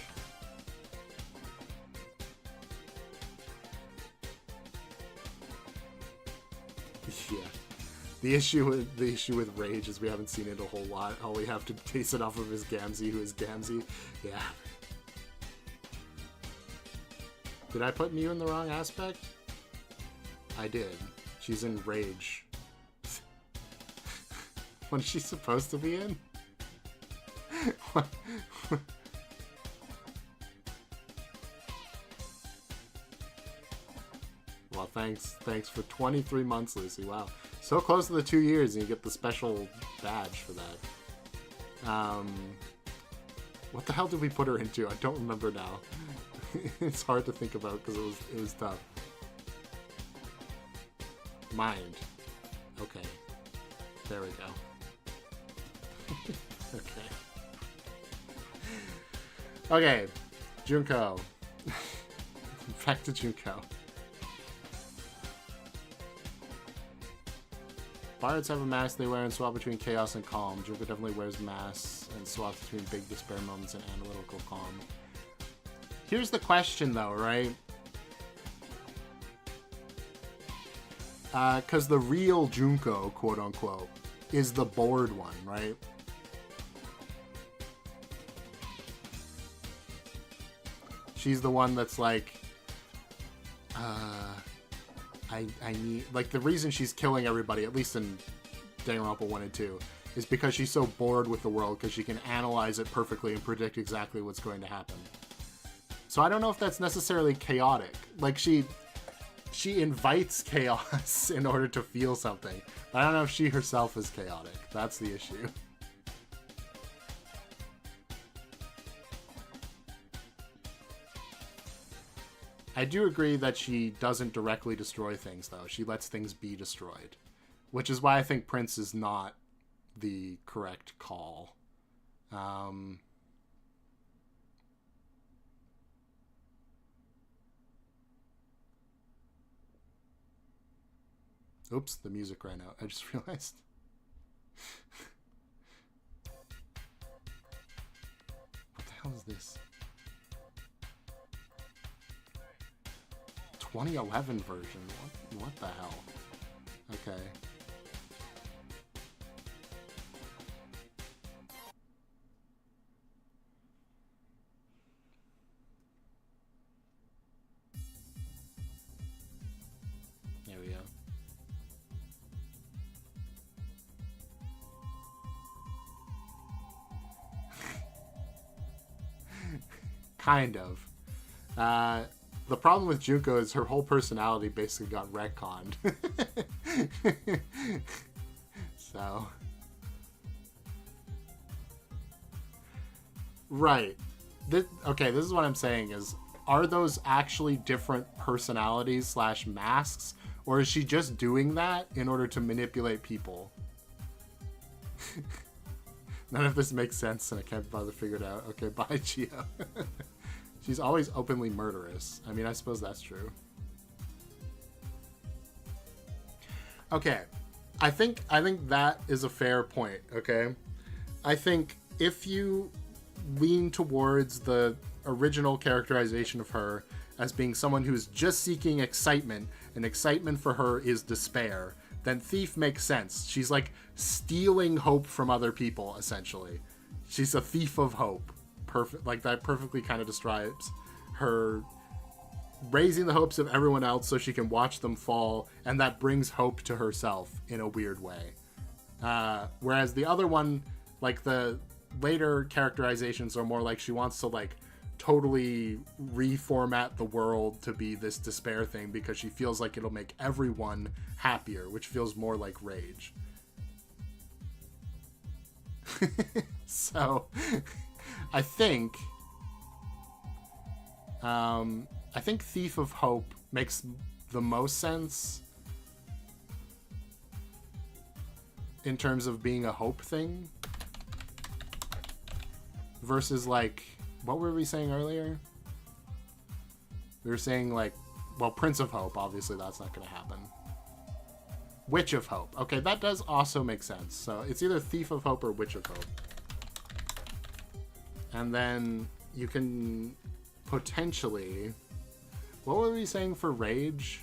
Yeah. The issue with Rage is we haven't seen it a whole lot. All we have to base it off of is Gamzee, who is Gamzee. Yeah. Did I put Mew in the wrong aspect? I did. She's in Rage. What is she supposed to be in? Well, thanks for 23 months, Lucy. Wow. So close to the 2 years, and you get the special badge for that. What the hell did we put her into? I don't remember now. It's hard to think about because it was tough. Mind. Okay. There we go. Okay. Okay. Junko. Back to Junko. Bards have a mask they wear and swap between chaos and calm. Junko definitely wears masks and swaps between big despair moments and analytical calm. Here's the question, though, right? Because the real Junko, quote-unquote, is the bored one, right? She's the one that's like, I need... Like, the reason she's killing everybody, at least in Danganronpa 1 and 2, is because she's so bored with the world, because she can analyze it perfectly and predict exactly what's going to happen. So I don't know if that's necessarily chaotic. Like, she invites chaos in order to feel something. But I don't know if she herself is chaotic. That's the issue. I do agree that she doesn't directly destroy things, though. She lets things be destroyed. Which is why I think Prince is not the correct call. Oops, the music ran out. I just realized. What the hell is this? 2011 version. What the hell? Okay. There we go. Kind of. The problem with Junko is her whole personality basically got retconned. So. Right. Okay, this is what I'm saying is, are those actually different personalities / masks? Or is she just doing that in order to manipulate people? None of this makes sense and I can't bother to figure it out. Okay, bye, Gio. She's always openly murderous. I mean, I suppose that's true. Okay. I think that is a fair point, okay? I think if you lean towards the original characterization of her as being someone who's just seeking excitement, and excitement for her is despair, then Thief makes sense. She's like stealing hope from other people, essentially. She's a thief of hope. Perfect, like that perfectly kind of describes her raising the hopes of everyone else so she can watch them fall, and that brings hope to herself in a weird way. Whereas the other one, like the later characterizations are more like she wants to like totally reformat the world to be this despair thing because she feels like it'll make everyone happier, which feels more like Rage. So I think Thief of Hope makes the most sense in terms of being a hope thing versus like, what were we saying earlier? We were saying like, well, Prince of Hope, obviously that's not going to happen. Witch of Hope. Okay, that does also make sense. So it's either Thief of Hope or Witch of Hope. And then you can potentially... What were we saying for Rage?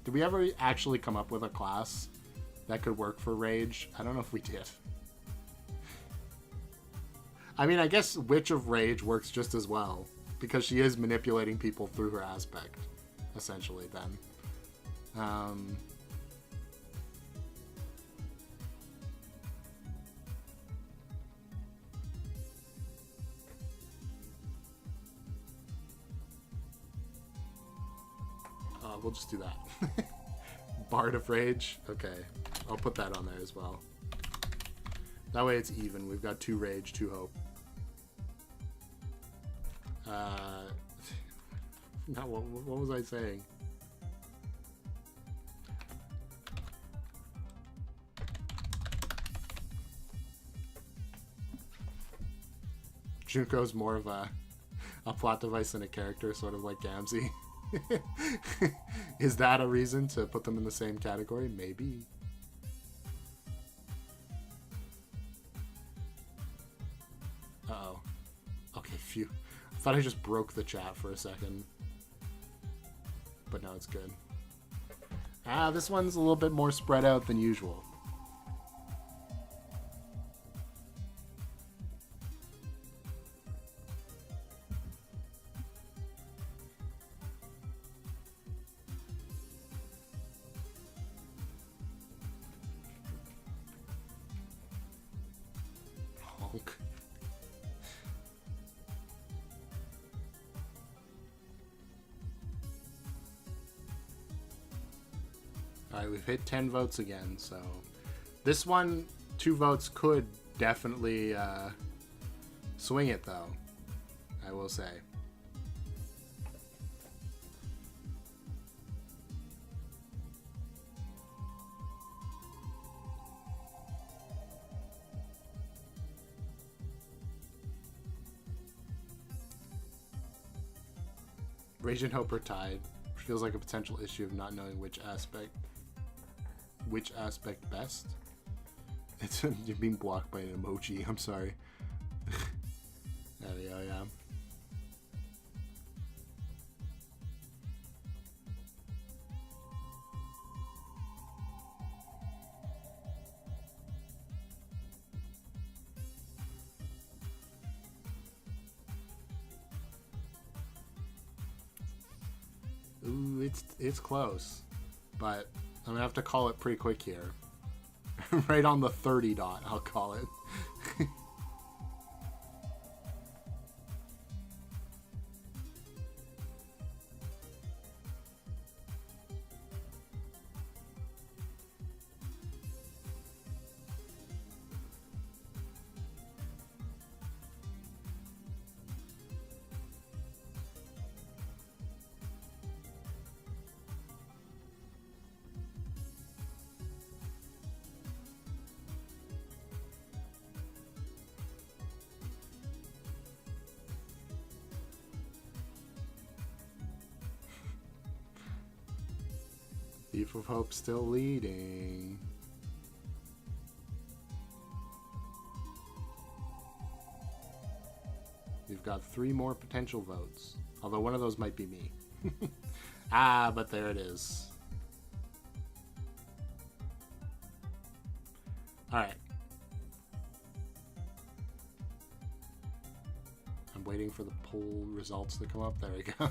Did we ever actually come up with a class that could work for Rage? I don't know if we did. I mean, I guess Witch of Rage works just as well, because she is manipulating people through her aspect, essentially, then. We'll just do that. Bard of Rage. Okay. I'll put that on there as well. That way it's even. We've got 2 Rage, 2 Hope. Now, what was I saying? Junko's more of a plot device than a character, sort of like Gamzee. Is that a reason to put them in the same category? Maybe. Uh-oh. Okay, phew. I thought I just broke the chat for a second. But no, it's good. This one's a little bit more spread out than usual. Alright, we've hit 10 votes again, so... This one, 2 votes could definitely swing it, though. I will say. Rage and Hope are tied. Feels like a potential issue of not knowing which aspect best. It's you're being blocked by an emoji. I'm sorry. There we go. Yeah. Ooh, it's close, but I'm gonna have to call it pretty quick here. Right on the 30 dot, I'll call it. Thief of Hope still leading. We've got 3 more potential votes. Although one of those might be me. But there it is. Alright. I'm waiting for the poll results to come up. There we go.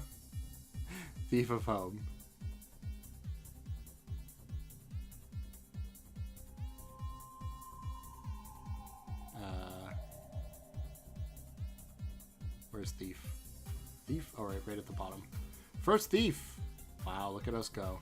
Thief of Hope. Where's Thief? Thief? Oh, right at the bottom. First Thief! Wow, look at us go.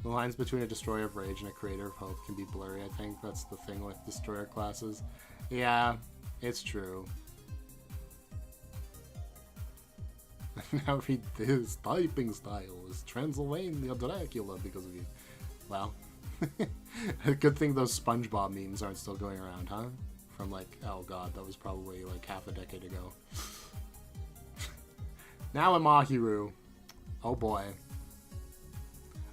The lines between a Destroyer of Rage and a Creator of Hope can be blurry, I think. That's the thing with Destroyer classes. Yeah, it's true. Now read this typing style is Transylvania Dracula because of you. Wow. A good thing those SpongeBob memes aren't still going around, huh? From like, oh god, that was probably like half a decade ago. Now a Mahiru. Oh boy.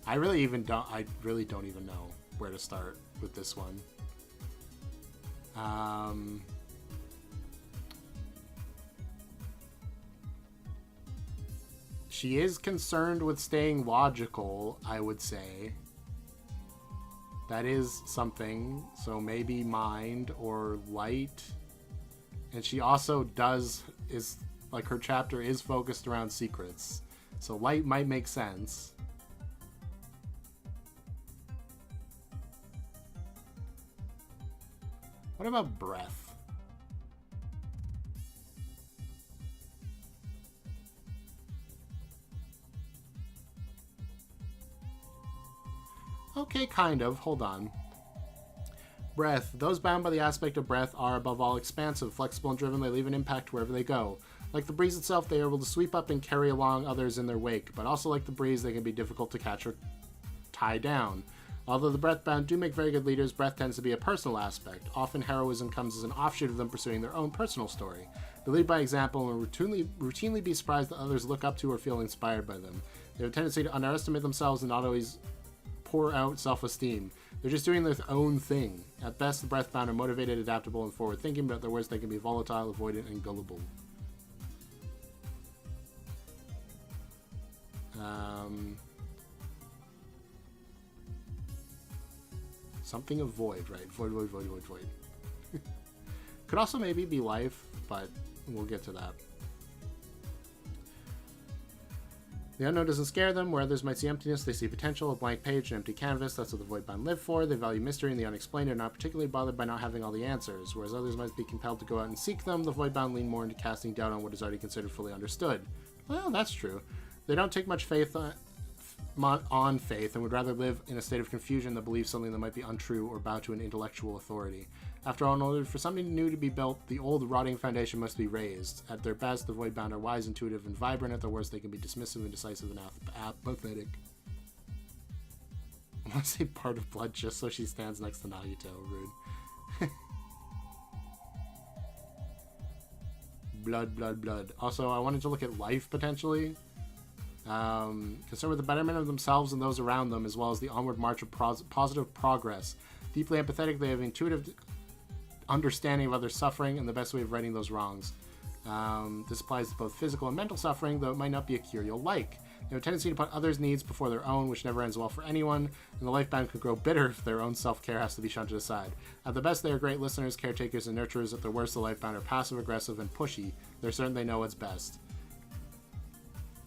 I really don't even know where to start with this one. She is concerned with staying logical, I would say. That is something. So maybe mind or light. And she also is like her chapter is focused around secrets. So light might make sense. What about breath? Okay, kind of. Hold on. Breath. Those bound by the aspect of breath are, above all, expansive, flexible, and driven. They leave an impact wherever they go. Like the breeze itself, they are able to sweep up and carry along others in their wake, but also like the breeze, they can be difficult to catch or tie down. Although the breath-bound do make very good leaders, breath tends to be a personal aspect. Often heroism comes as an offshoot of them pursuing their own personal story. They lead by example and will routinely be surprised that others look up to or feel inspired by them. They have a tendency to underestimate themselves and not always pour out self-esteem. They're just doing their own thing. At best, the breath-bound are motivated, adaptable, and forward-thinking, but at their worst, they can be volatile, avoidant, and gullible. Something of void, right? Void. Could also maybe be life, but we'll get to that. The unknown doesn't scare them. Where others might see emptiness, they see potential, a blank page, an empty canvas. That's what the Voidbound live for. They value mystery and the unexplained and are not particularly bothered by not having all the answers. Whereas others might be compelled to go out and seek them, the Voidbound lean more into casting doubt on what is already considered fully understood. Well, that's true. They don't take much faith on faith and would rather live in a state of confusion than believe something that might be untrue or bow to an intellectual authority. After all, in order for something new to be built, the old rotting foundation must be raised. At their best, the Voidbound are wise, intuitive, and vibrant. At their worst, they can be dismissive, indecisive, and apathetic. I want to say part of blood just so she stands next to Nagito. Rude. Blood. Also, I wanted to look at life, potentially. Concerned with the betterment of themselves and those around them, as well as the onward march of positive progress. Deeply empathetic, they have intuitive understanding of others' suffering and the best way of righting those wrongs. This applies to both physical and mental suffering, though it might not be a cure you'll like. They have a tendency to put others' needs before their own, which never ends well for anyone, and the lifebound could grow bitter if their own self-care has to be shunted aside. At the best, they are great listeners, caretakers, and nurturers. At their worst, the lifebound are passive-aggressive and pushy. They're certain they know what's best.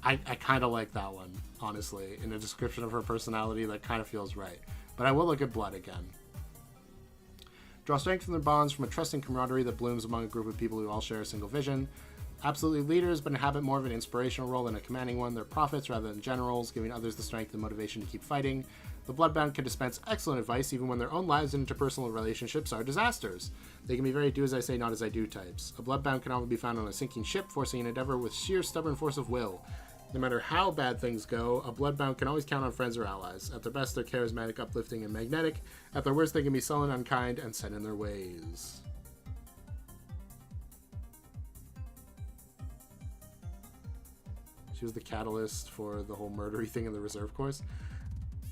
I kind of like that one, honestly. In the description of her personality, that kind of feels right. But I will look at blood again. Draw strength from their bonds, from a trusting camaraderie that blooms among a group of people who all share a single vision. Absolutely leaders, but inhabit more of an inspirational role than a commanding one. They're prophets rather than generals, giving others the strength and motivation to keep fighting. The Bloodbound can dispense excellent advice even when their own lives and interpersonal relationships are disasters. They can be very do as I say, not as I do types. A Bloodbound can often be found on a sinking ship, forcing an endeavor with sheer stubborn force of will. No matter how bad things go, a Bloodbound can always count on friends or allies. At their best, they're charismatic, uplifting, and magnetic. At their worst, they can be sullen, unkind, and set in their ways. She was the catalyst for the whole murdery thing in the reserve course.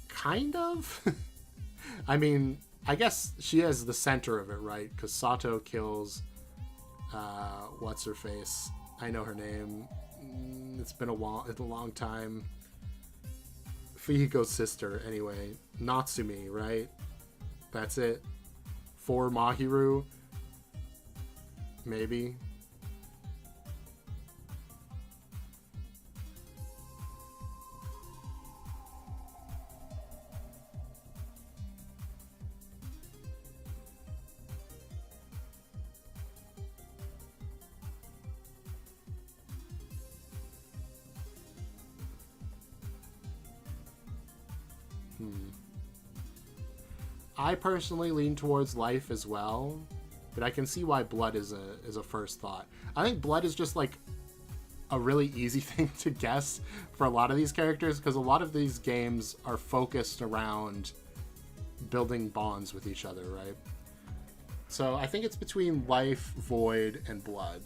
Kind of? I mean, I guess she is the center of it, right? Because Sato kills... what's-her-face? I know her name. It's been a long time. Fuyuko's sister, anyway. Natsumi, right? That's it. For Mahiru. Maybe. I personally lean towards life as well, but I can see why blood is a first thought. I think blood is just like a really easy thing to guess for a lot of these characters, because a lot of these games are focused around building bonds with each other, right? So I think it's between life, void, and blood.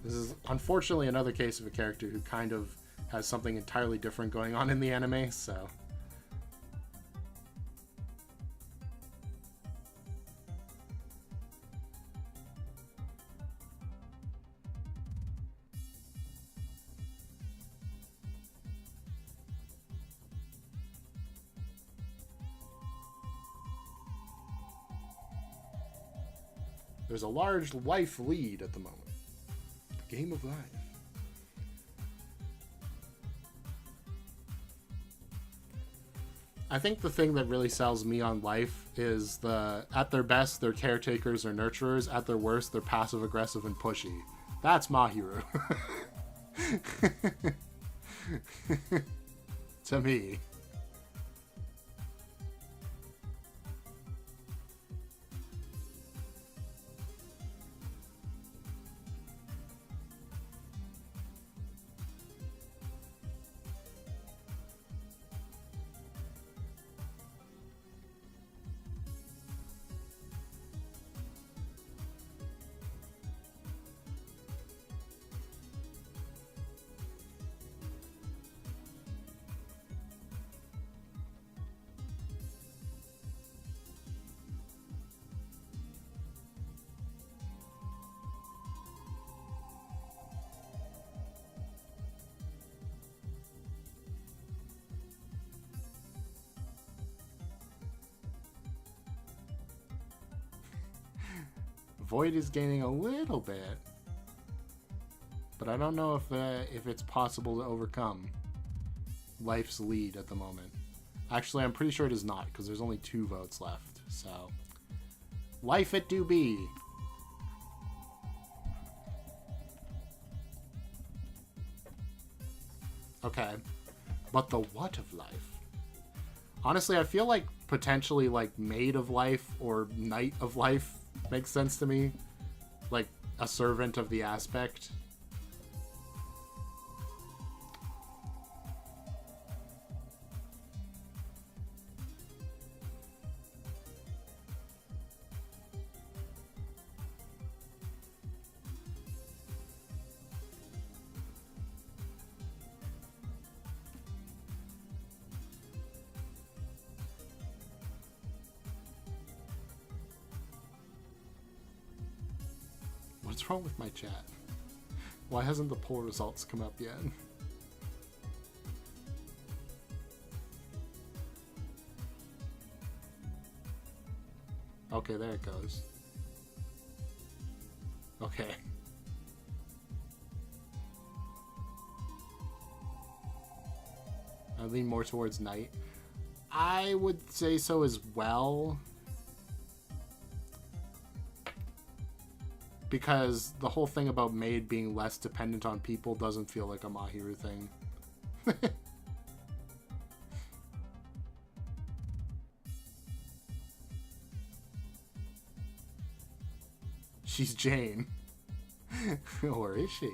This is unfortunately another case of a character who kind of has something entirely different going on in the anime, so... There's a large life lead at the moment. Game of life. I think the thing that really sells me on life is at their best, they're caretakers or nurturers. At their worst, they're passive aggressive and pushy. That's Mahiru. To me. Void is gaining a little bit, but I don't know if it's possible to overcome Life's lead at the moment. Actually, I'm pretty sure it is not, because there's only 2 votes left. So, Life it do be. Okay, but the what of life? Honestly, I feel like potentially like Maid of Life or Knight of Life makes sense to me. Like a servant of the aspect. What's wrong with my chat? Why hasn't the poll results come up yet? Okay, there it goes. Okay. I lean more towards Knight. I would say so as well. Because the whole thing about Maid being less dependent on people doesn't feel like a Mahiru thing. She's Jane. Or is she?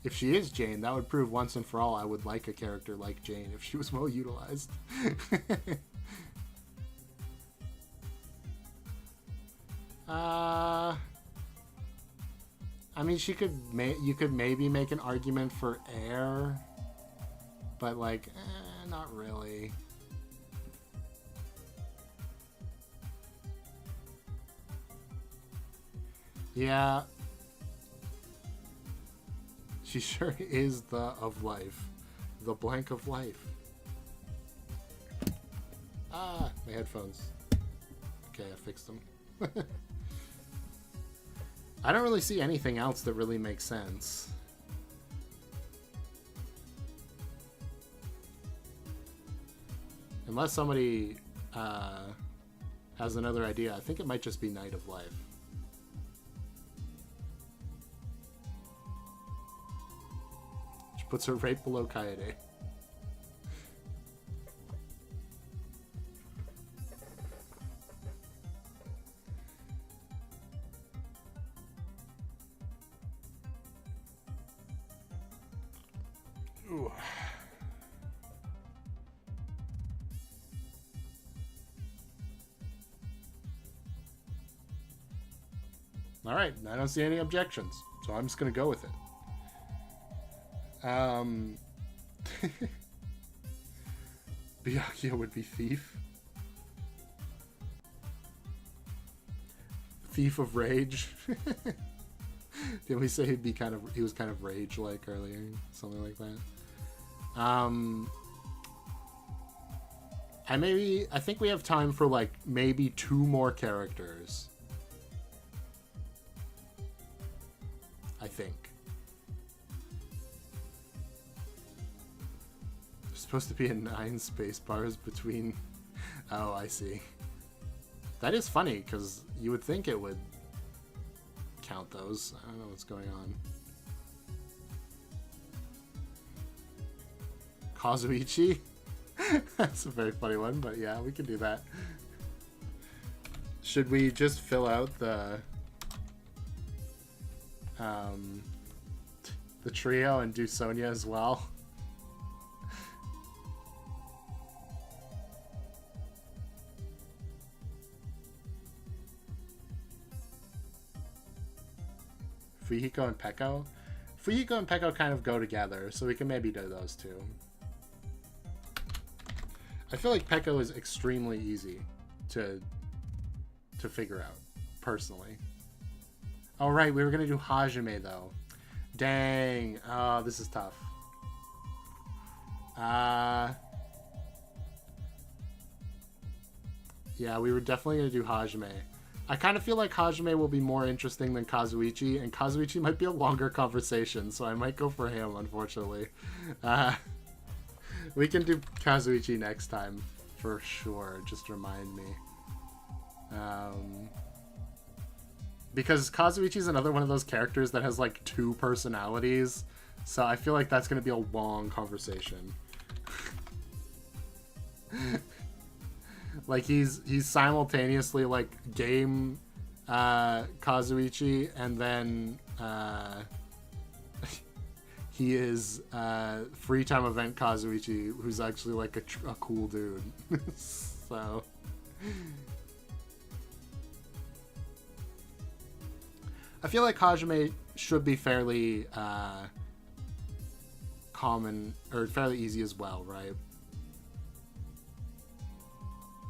If she is Jane, that would prove once and for all I would like a character like Jane if she was well utilized. I mean, you could maybe make an argument for Air, but like, not really. Yeah. She sure is the of life. The blank of life. Ah, my headphones. Okay, I fixed them. I don't really see anything else that really makes sense. Unless somebody has another idea, I think it might just be Knight of Life. Which puts her right below Kaede. Ooh. Alright, I don't see any objections, so I'm just gonna go with it. Byakuya would be Thief. Thief of Rage. Didn't we say he was kind of rage-like earlier? Something like that. I think we have time for like maybe 2 more characters. I think. There's supposed to be a 9 space bars between... Oh, I see. That is funny, because you would think it would count those. I don't know what's going on. Kazuichi? That's a very funny one, but yeah, we can do that. Should we just fill out the trio and do Sonya as well? Fuyuhiko and Peko? Fuyuhiko and Peko kind of go together, so we can maybe do those two. I feel like Peko is extremely easy to figure out, personally. Oh, right, we were going to do Hajime, though. Dang. Oh, this is tough. Yeah, we were definitely going to do Hajime. I kind of feel like Hajime will be more interesting than Kazuichi, and Kazuichi might be a longer conversation, so I might go for him, unfortunately. We can do Kazuichi next time, for sure. Just remind me. Because Kazuichi is another one of those characters that has like 2 personalities, so I feel like that's going to be a long conversation. Like he's simultaneously like game Kazuichi, and then he is free time event Kazuichi, who's actually like a cool dude. So I feel like Hajime should be fairly common, or fairly easy as well, right?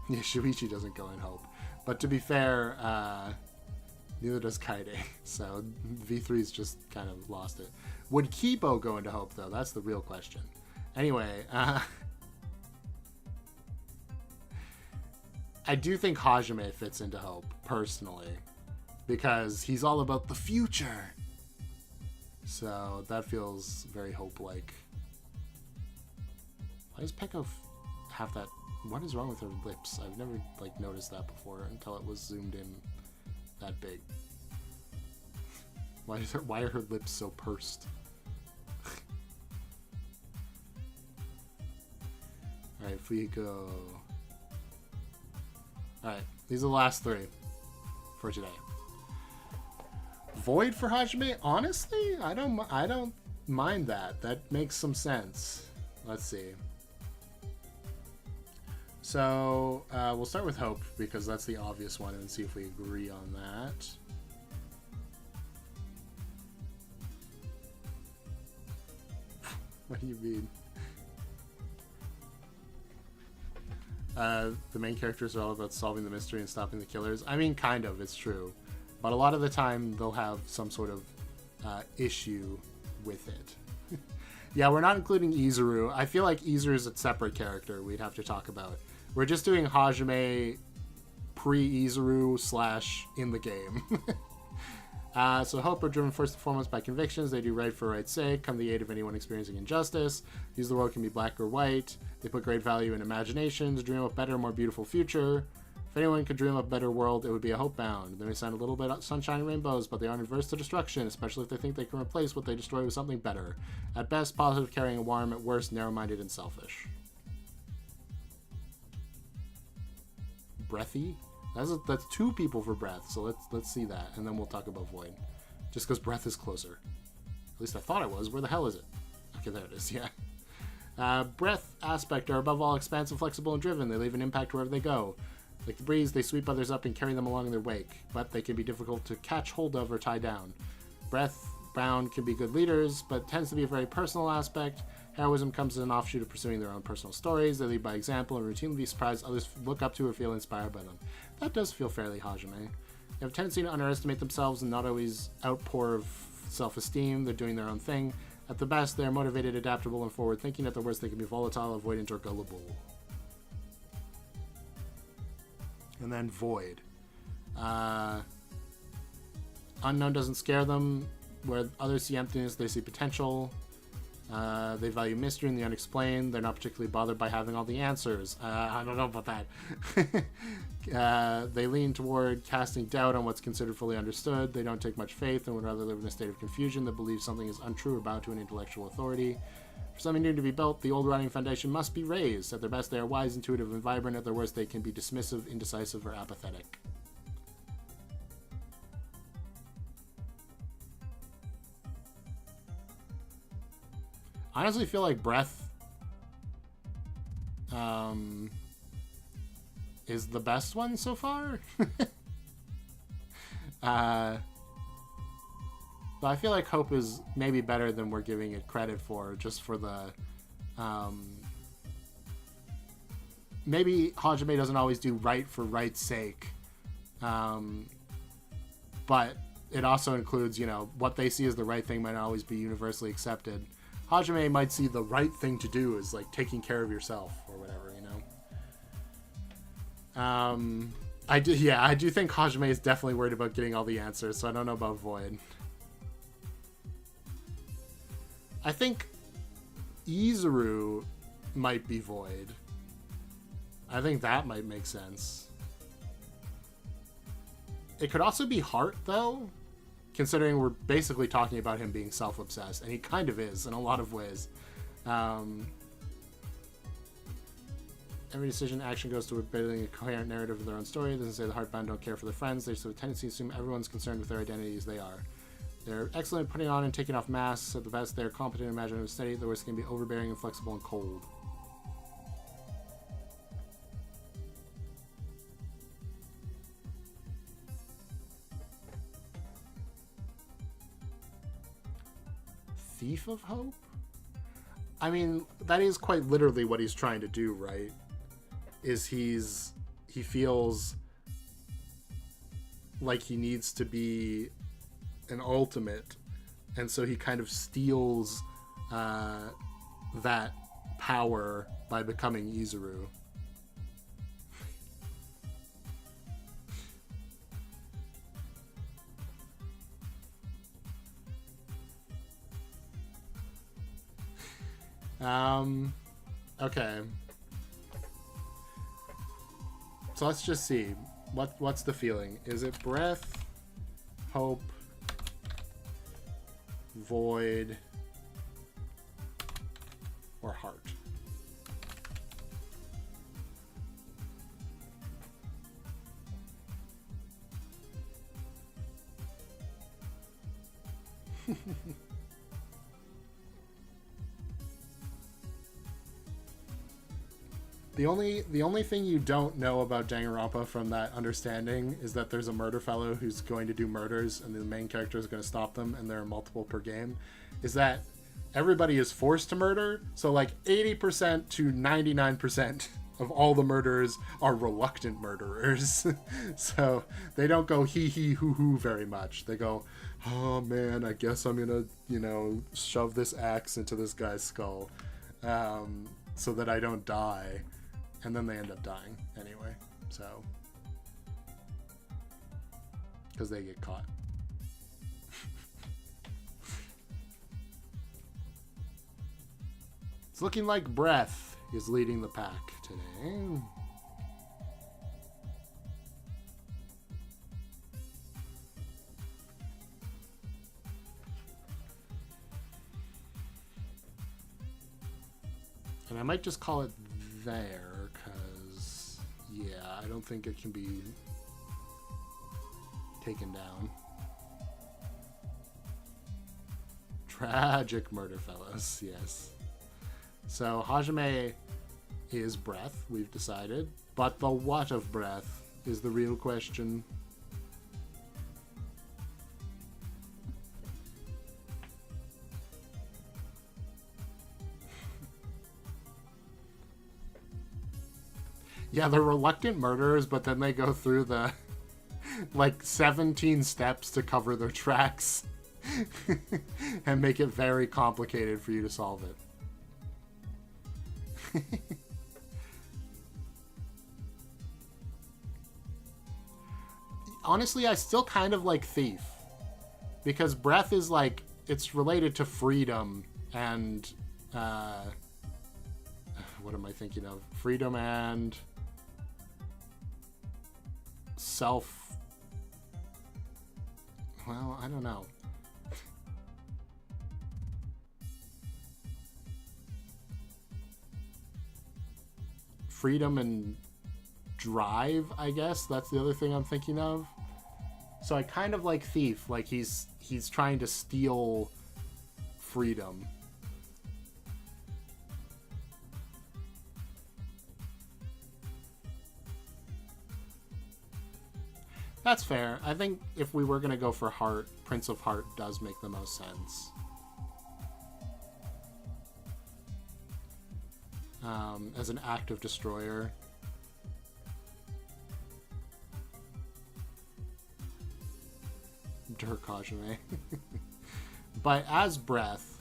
Yeah, Shuichi doesn't go in Hope. But to be fair, neither does Kaide. So V3's just kind of lost it. Would Kibo go into Hope, though? That's the real question. Anyway, I do think Hajime fits into Hope, personally. Because he's all about the future. So that feels very Hope-like. Why does Peko have that? What is wrong with her lips? I've never like noticed that before until it was zoomed in that big. Why are her lips so pursed? Alright, Fuyuko. Alright, these are the last 3 for today. Void for Hajime? Honestly, I don't mind that. That makes some sense. Let's see. So, we'll start with Hope, because that's the obvious one, and see if we agree on that. What do you mean? The main characters are all about solving the mystery and stopping the killers. I mean, kind of, it's true. But a lot of the time, they'll have some sort of issue with it. Yeah, we're not including Izuru. I feel like Izuru is a separate character we'd have to talk about. We're just doing Hajime pre-Izuru / in the game. So Hope are driven first and foremost by convictions. They do right for right's sake, come to the aid of anyone experiencing injustice. Use the world can be black or white. They put great value in imagination to dream of a better, more beautiful future. If anyone could dream of a better world, it would be a hope bound. They may sound a little bit sunshine and rainbows, but they aren't averse to destruction, especially if they think they can replace what they destroy with something better. At best, positive, carrying a warm. At worst, narrow-minded and selfish. Breathy? That's 2 people for Breath, so let's see that, and then we'll talk about Void. Just because Breath is closer. At least I thought it was. Where the hell is it? Okay, there it is, yeah. Breath aspect are above all expansive, flexible, and driven. They leave an impact wherever they go. Like the breeze, they sweep others up and carry them along in their wake, but they can be difficult to catch hold of or tie down. Breath-bound can be good leaders, but tends to be a very personal aspect. Heroism comes as an offshoot of pursuing their own personal stories. They lead by example and routinely be surprised others look up to or feel inspired by them. That does feel fairly Hajime. They have a tendency to underestimate themselves and not always outpour of self-esteem. They're doing their own thing. At the best, they are motivated, adaptable, and forward-thinking. At the worst, they can be volatile, avoidant, or gullible. And then Void. Unknown doesn't scare them. Where others see emptiness, they see potential. They value mystery and the unexplained. They're not particularly bothered by having all the answers. I don't know about that. They lean toward casting doubt on what's considered fully understood. They don't take much faith and would rather live in a state of confusion that believes something is untrue or bound to an intellectual authority. For something new to be built, the old rotting foundation must be raised. At their best, they are wise, intuitive, and vibrant. At their worst, they can be dismissive, indecisive, or apathetic. I honestly feel like Breath is the best one so far. But I feel like Hope is maybe better than we're giving it credit for, just for the... maybe Hajime doesn't always do right for right's sake. But it also includes, you know, what they see as the right thing might not always be universally accepted. Hajime might see the right thing to do is like taking care of yourself or whatever, you know. I do think Hajime is definitely worried about getting all the answers, so I don't know about Void. I think Izuru might be Void. I think that might make sense. It could also be Heart, though. Considering we're basically talking about him being self-obsessed, and he kind of is in a lot of ways. Every decision, action goes toward building a coherent narrative of their own story. It doesn't say the heartbound don't care for their friends. They have a tendency to assume everyone's concerned with their identity as they are. They're excellent at putting on and taking off masks. At the best, they're competent, imaginative, and steady. At the worst, can be overbearing, inflexible, and cold. Thief of Hope? I mean, that is quite literally what he's trying to do, right? Is he feels like he needs to be an ultimate, and so he kind of steals that power by becoming Izuru. Okay. So let's just see. What's the feeling? Is it Breath, Hope, Void, or Heart? The only thing you don't know about Danganronpa from that understanding is that there's a murder fellow who's going to do murders, and the main character is going to stop them, and there are multiple per game. Is that everybody is forced to murder, so like 80% to 99% of all the murderers are reluctant murderers. So they don't go hee hee hoo hoo very much. They go, oh man, I guess I'm gonna, shove this axe into this guy's skull so that I don't die. And then they end up dying anyway, so. Because they get caught. It's looking like Breath is leading the pack today. And I might just call it there, because, yeah, I don't think it can be taken down. Tragic murder fellows, yes. So Hajime is breath, we've decided. But the what of breath is the real question. Yeah, they're reluctant murderers, but then they go through the, like, 17 steps to cover their tracks and make it very complicated for you to solve it. Honestly, I still kind of like Thief, because breath is, like, it's related to freedom and, what am I thinking of? Freedom and self. Well, I don't know. Freedom and drive, I guess. That's the other thing I'm thinking of. So I kind of like Thief. Like, he's trying to steal freedom. That's fair. I think if we were going to go for Heart, Prince of Heart does make the most sense. As an active destroyer. Dirk Kajime. But as breath,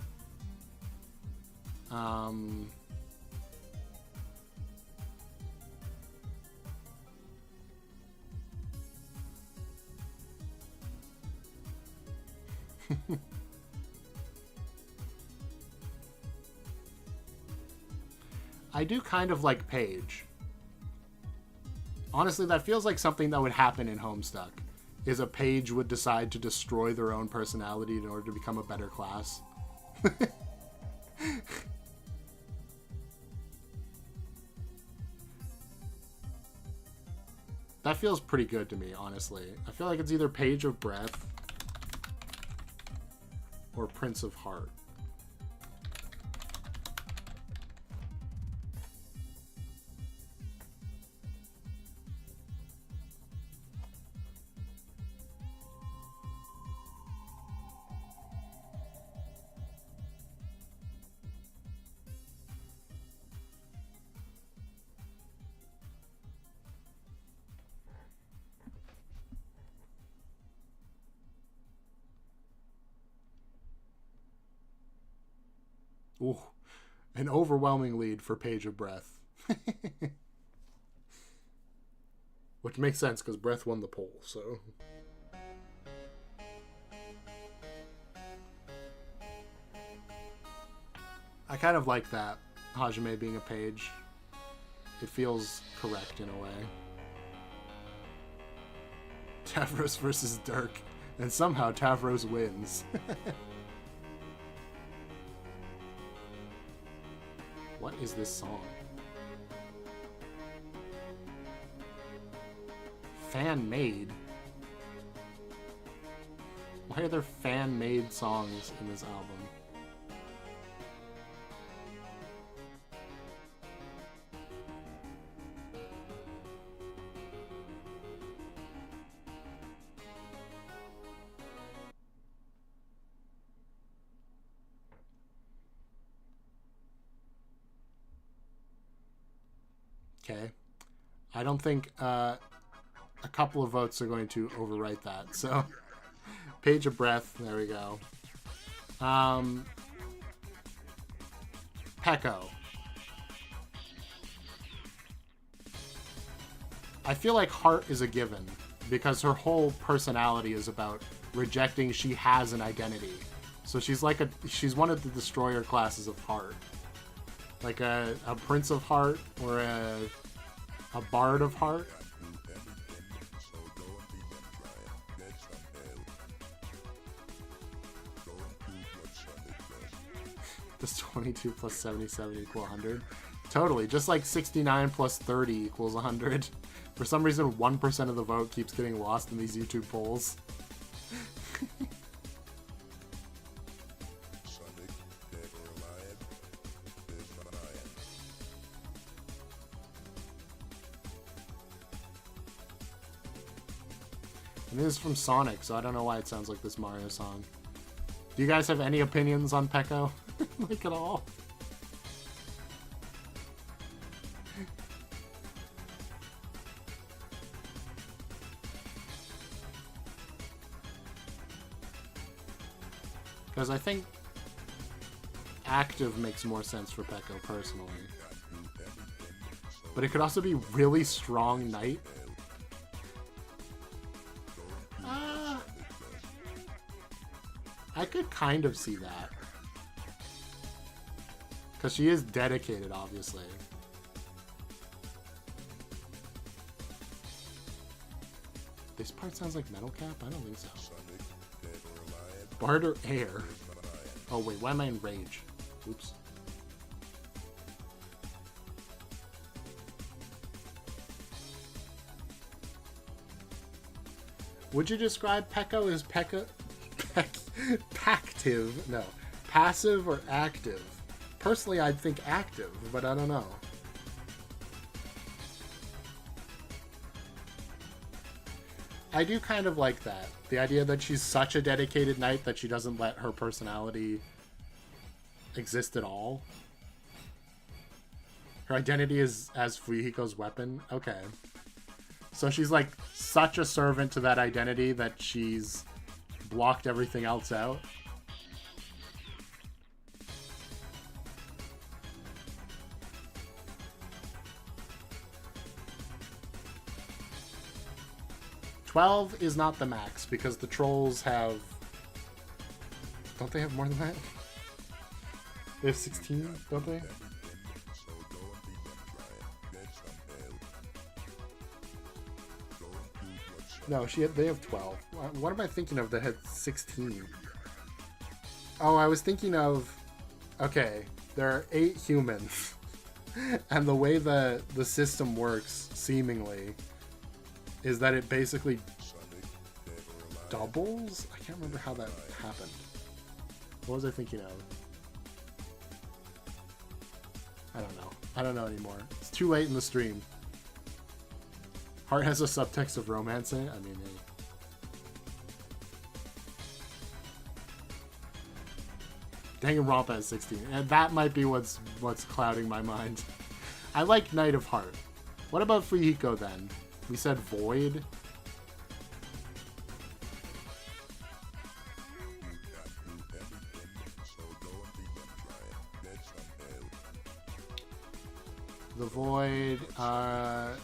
I do kind of like Paige. Honestly, that feels like something that would happen in Homestuck. Is a page would decide to destroy their own personality in order to become a better class. That feels pretty good to me, honestly. I feel like it's either Page of Breath or Prince of Heart. Ooh, an overwhelming lead for Page of Breath. Which makes sense, because Breath won the poll, so... I kind of like that, Hajime being a page. It feels correct in a way. Tavros versus Dirk, and somehow Tavros wins. What is this song? Fan-made? Why are there fan-made songs in this album? Okay. I don't think a couple of votes are going to overwrite that. So, Page of Breath. There we go. Peko. I feel like Heart is a given because her whole personality is about rejecting she has an identity. So she's like she's one of the destroyer classes of Heart. Like a Prince of Heart or a Bard of Heart. Does 22 plus 77 equal 100? Totally. Just like 69 plus 30 equals 100. For some reason, 1% of the vote keeps getting lost in these YouTube polls. And this is from Sonic, so I don't know why it sounds like this Mario song. Do you guys have any opinions on Pecco? Like at all? Because I think active makes more sense for Pecco, personally. But it could also be really strong Knight. I could kind of see that. Because she is dedicated, obviously. This part sounds like Metal Cap? I don't think so. Barter Air. Oh wait, why am I in Rage? Oops. Would you describe Pecco as pactive? No. Passive or active? Personally, I'd think active, but I don't know. I do kind of like that. The idea that she's such a dedicated knight that she doesn't let her personality exist at all. Her identity is as Fuyuhiko's weapon? Okay. So she's like such a servant to that identity that she's blocked everything else out. $12 is not the max because the trolls have... Don't they have more than that? They have 16, don't they? No, they have 12. What am I thinking of that had 16? Oh, I was thinking of... Okay, there are 8 humans. And the way the system works, seemingly, is that it basically doubles? I can't remember how that happened. What was I thinking of? I don't know. I don't know anymore. It's too late in the stream. Heart has a subtext of romancing? I mean, Danganronpa is 16. And that might be what's clouding my mind. I like Knight of Heart. What about Fuyuhiko then? We said Void. The Void,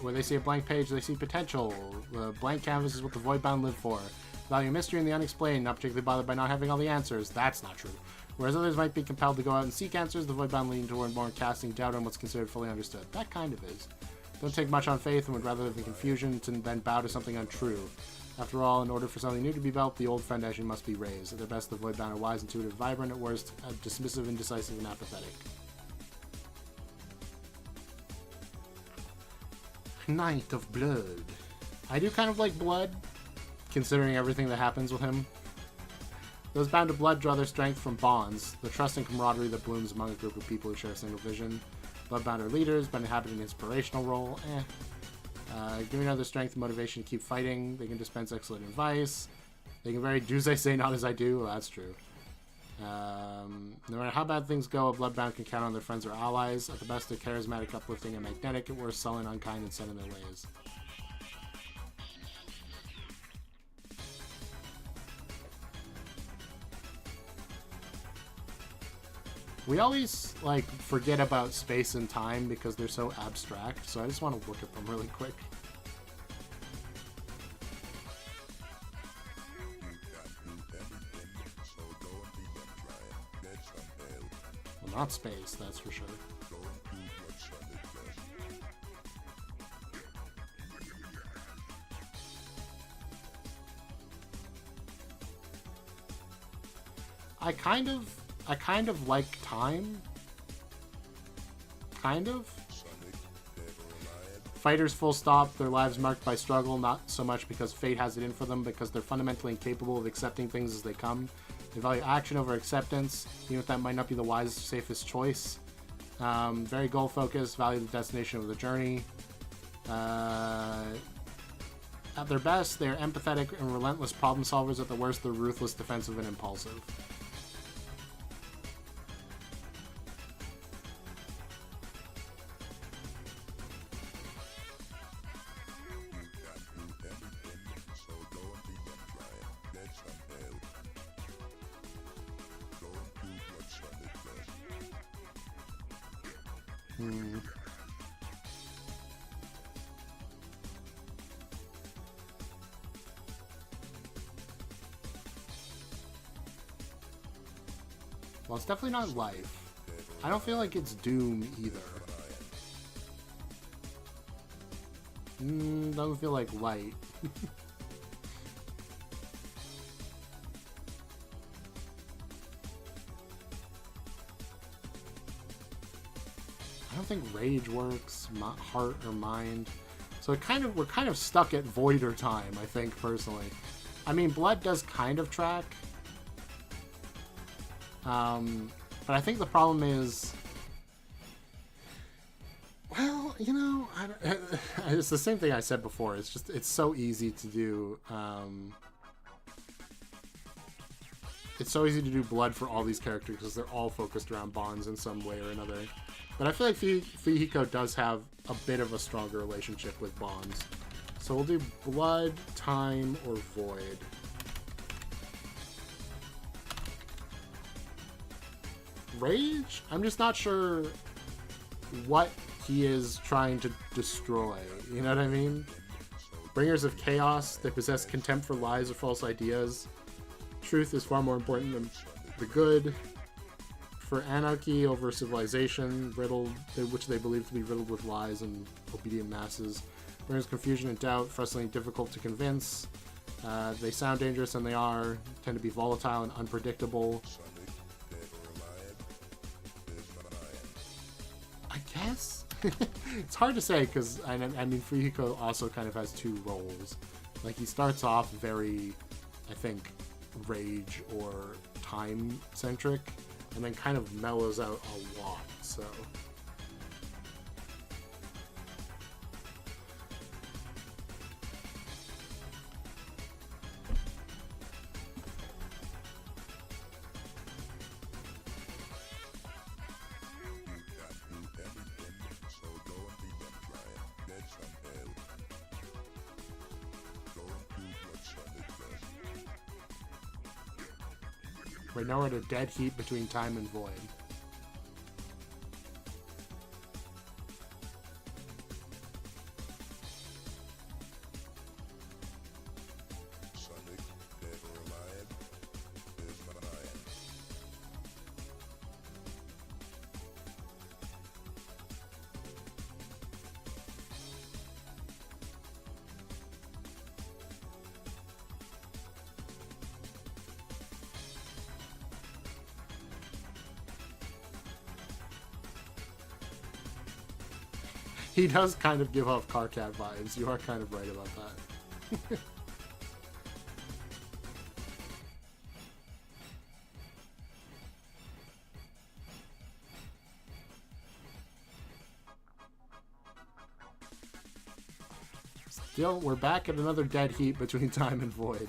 where they see a blank page, they see potential. The blank canvas is what the Voidbound live for. Value mystery and the unexplained, not particularly bothered by not having all the answers. That's not true. Whereas others might be compelled to go out and seek answers, the Voidbound lean toward more casting doubt on what's considered fully understood. That kind of is. Don't take much on faith and would rather live in confusion to then bow to something untrue. After all, in order for something new to be built, the old foundation must be raised. At their best, the Voidbound are wise, intuitive, vibrant. At worst, dismissive, indecisive, and apathetic. Knight of Blood. I do kind of like Blood, considering everything that happens with him. Those bound to blood draw their strength from bonds, the trust and camaraderie that blooms among a group of people who share a single vision. Bloodbound are leaders, but inhabit an inspirational role. Giving others strength and motivation to keep fighting. They can dispense excellent advice. They can vary do as I say, not as I do. Well, that's true. No matter how bad things go, a Bloodbound can count on their friends or allies. At the best, they're charismatic, uplifting, and magnetic. At worst, sullen, unkind, and set in their ways. We always, like, forget about space and time because they're so abstract, so I just want to look at them really quick. Well, not space, that's for sure. I kind of like time. Kind of. Fighters full stop, their lives marked by struggle, not so much because fate has it in for them, because they're fundamentally incapable of accepting things as they come. They value action over acceptance, even if that might not be the wisest, safest choice. Very goal focused, value the destination of the journey. At their best, they are empathetic and relentless problem solvers. At their worst, they're ruthless, defensive, and impulsive. Well, it's definitely not life. I don't feel like it's Doom either. Doesn't feel like light. I don't think rage works, heart or mind. So we're kind of stuck at void or time, I think, personally. I mean, blood does kind of track. But I think the problem is, well, you know, it's the same thing I said before. It's just, it's so easy to do, it's so easy to do blood for all these characters because they're all focused around bonds in some way or another. But I feel like Fuyuhiko does have a bit of a stronger relationship with bonds. So we'll do blood, time, or void. Rage? I'm just not sure what he is trying to destroy. You know what I mean? Bringers of chaos, they possess contempt for lies or false ideas. Truth is far more important than the good. For anarchy over civilization, which they believe to be riddled with lies and obedient masses. Bringers confusion and doubt, frustratingly difficult to convince. They sound dangerous and they are. Tend to be volatile and unpredictable. I guess? It's hard to say because, I mean, Fuyuhiko also kind of has two roles. Like, he starts off very, I think, rage or time-centric, and then kind of mellows out a lot, so... Right now we're at a dead heat between time and void. He does kind of give off Carcat vibes. You are kind of right about that. Still, we're back at another dead heat between time and void.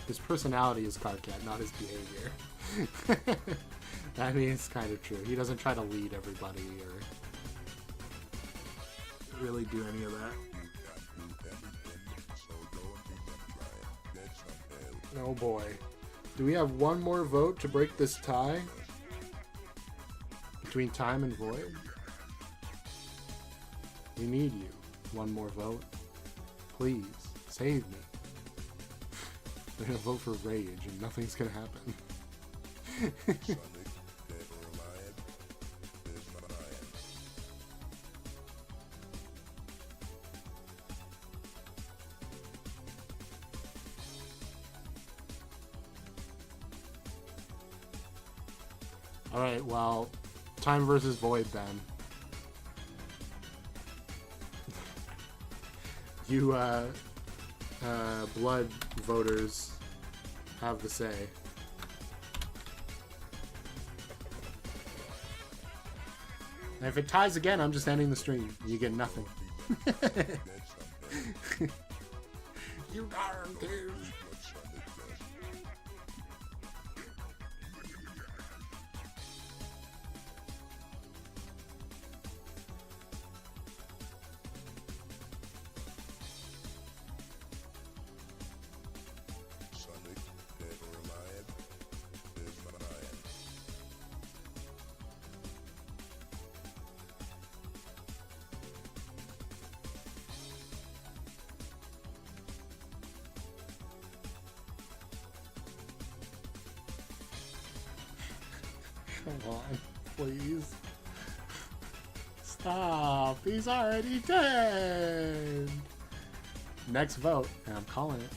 His personality is Carcat, not his behavior. I mean, it's kind of true. He doesn't try to lead everybody or really do any of that. Oh boy. Do we have one more vote to break this tie? Between time and void? We need you. One more vote. Please, save me. They're gonna vote for rage and nothing's gonna happen. Alright, well, time versus void then. You, blood voters have the say. And if it ties again, I'm just ending the stream. You get nothing. You darn kids. Come on, please. Stop. He's already dead. Next vote, and I'm calling it.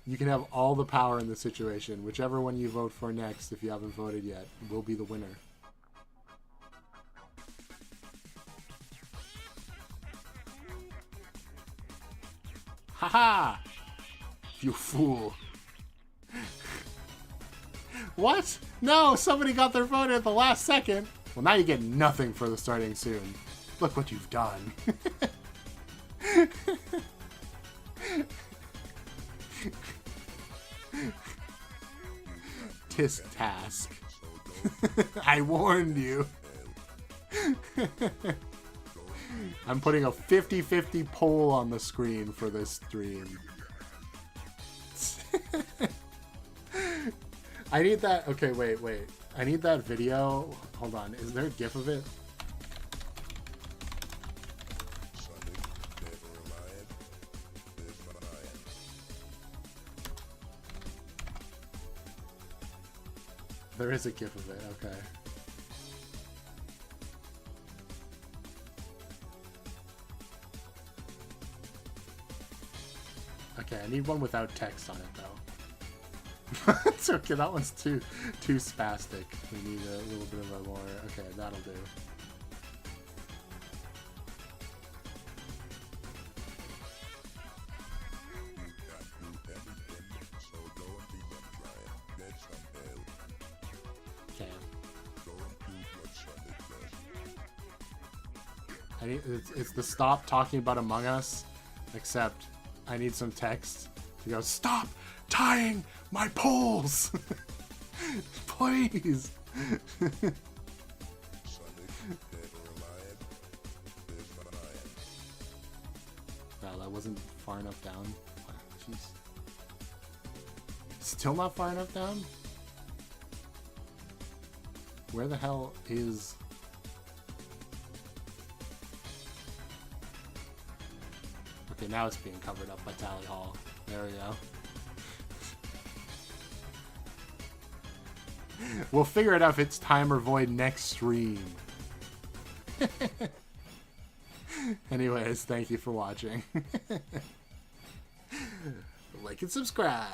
You can have all the power in the situation. Whichever one you vote for next, if you haven't voted yet, will be the winner. Haha! You fool. What? No, somebody got their vote at the last second. Well, now you get nothing for the starting soon. Look what you've done. Tisk task. I warned you. I'm putting a 50-50 poll on the screen for this stream. I need that. Okay, wait. I need that video. Hold on. Is there a GIF of it? There is a GIF of it. Okay. Okay, I need one without text on it though. It's okay, that one's too spastic. We need a little bit of a more. Okay, that'll do. Okay. It's the stop talking about Among Us, except I need some text to go, stop tying my poles! Please! Wow, that wasn't far enough down. Wow, jeez. Still not far enough down? Where the hell is... Okay, now it's being covered up by Tally Hall. There we go. We'll figure it out if it's time or void next stream. Anyways, thank you for watching. Like and subscribe.